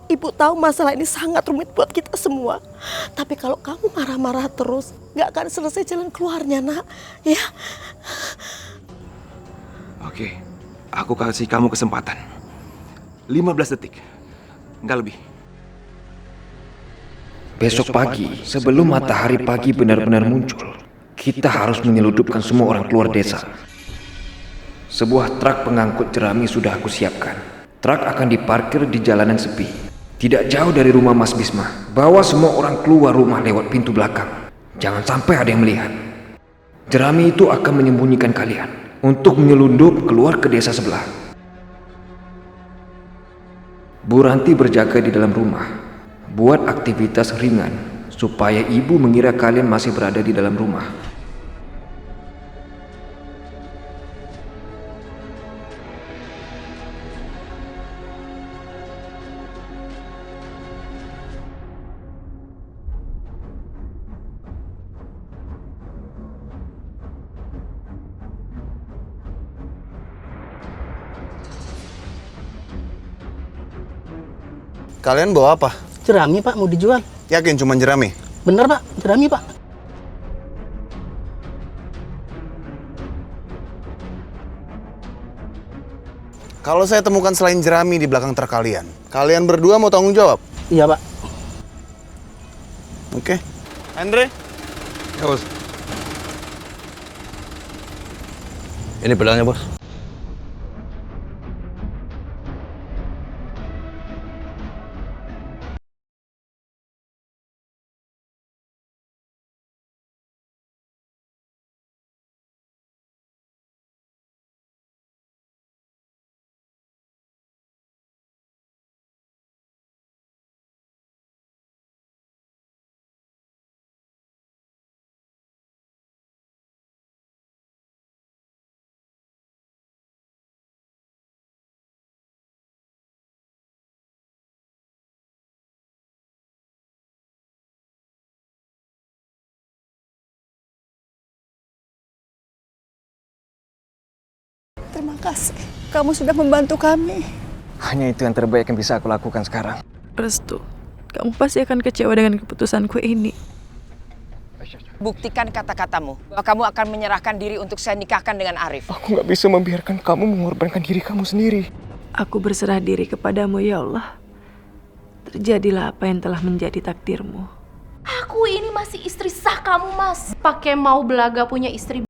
Ibu tahu masalah ini sangat rumit buat kita semua. Tapi kalau kamu marah-marah terus, nggak akan selesai jalan keluarnya, nak. Ya. Oke, aku kasih kamu kesempatan. 15 detik, nggak lebih. Besok pagi, sebelum matahari pagi benar-benar muncul, kita harus menyeludupkan semua orang keluar desa. Sebuah truk pengangkut jerami sudah aku siapkan. Truk akan diparkir di jalanan sepi, tidak jauh dari rumah Mas Bisma. Bawa semua orang keluar rumah lewat pintu belakang. Jangan sampai ada yang melihat. Jerami itu akan menyembunyikan kalian untuk menyelundup keluar ke desa sebelah. Bu Ranti berjaga di dalam rumah, buat aktivitas ringan supaya ibu mengira kalian masih berada di dalam rumah. Kalian bawa apa? Jerami, Pak, mau dijual. Yakin cuma jerami? Bener, Pak, jerami, Pak. Kalau saya temukan selain jerami di belakang truk kalian, kalian berdua mau tanggung jawab? Iya, Pak. Oke. Andre? Ya, Bos. Ini pedangnya, Bos. Terima kasih. Kamu sudah membantu kami. Hanya itu yang terbaik yang bisa aku lakukan sekarang. Restu, kamu pasti akan kecewa dengan keputusanku ini. Buktikan kata-katamu bahwa kamu akan menyerahkan diri untuk saya nikahkan dengan Arif. Aku nggak bisa membiarkan kamu mengorbankan diri kamu sendiri. Aku berserah diri kepadamu, ya Allah. Terjadilah apa yang telah menjadi takdirmu. Aku ini masih istri sah kamu, Mas. Pakai mau belaga punya istri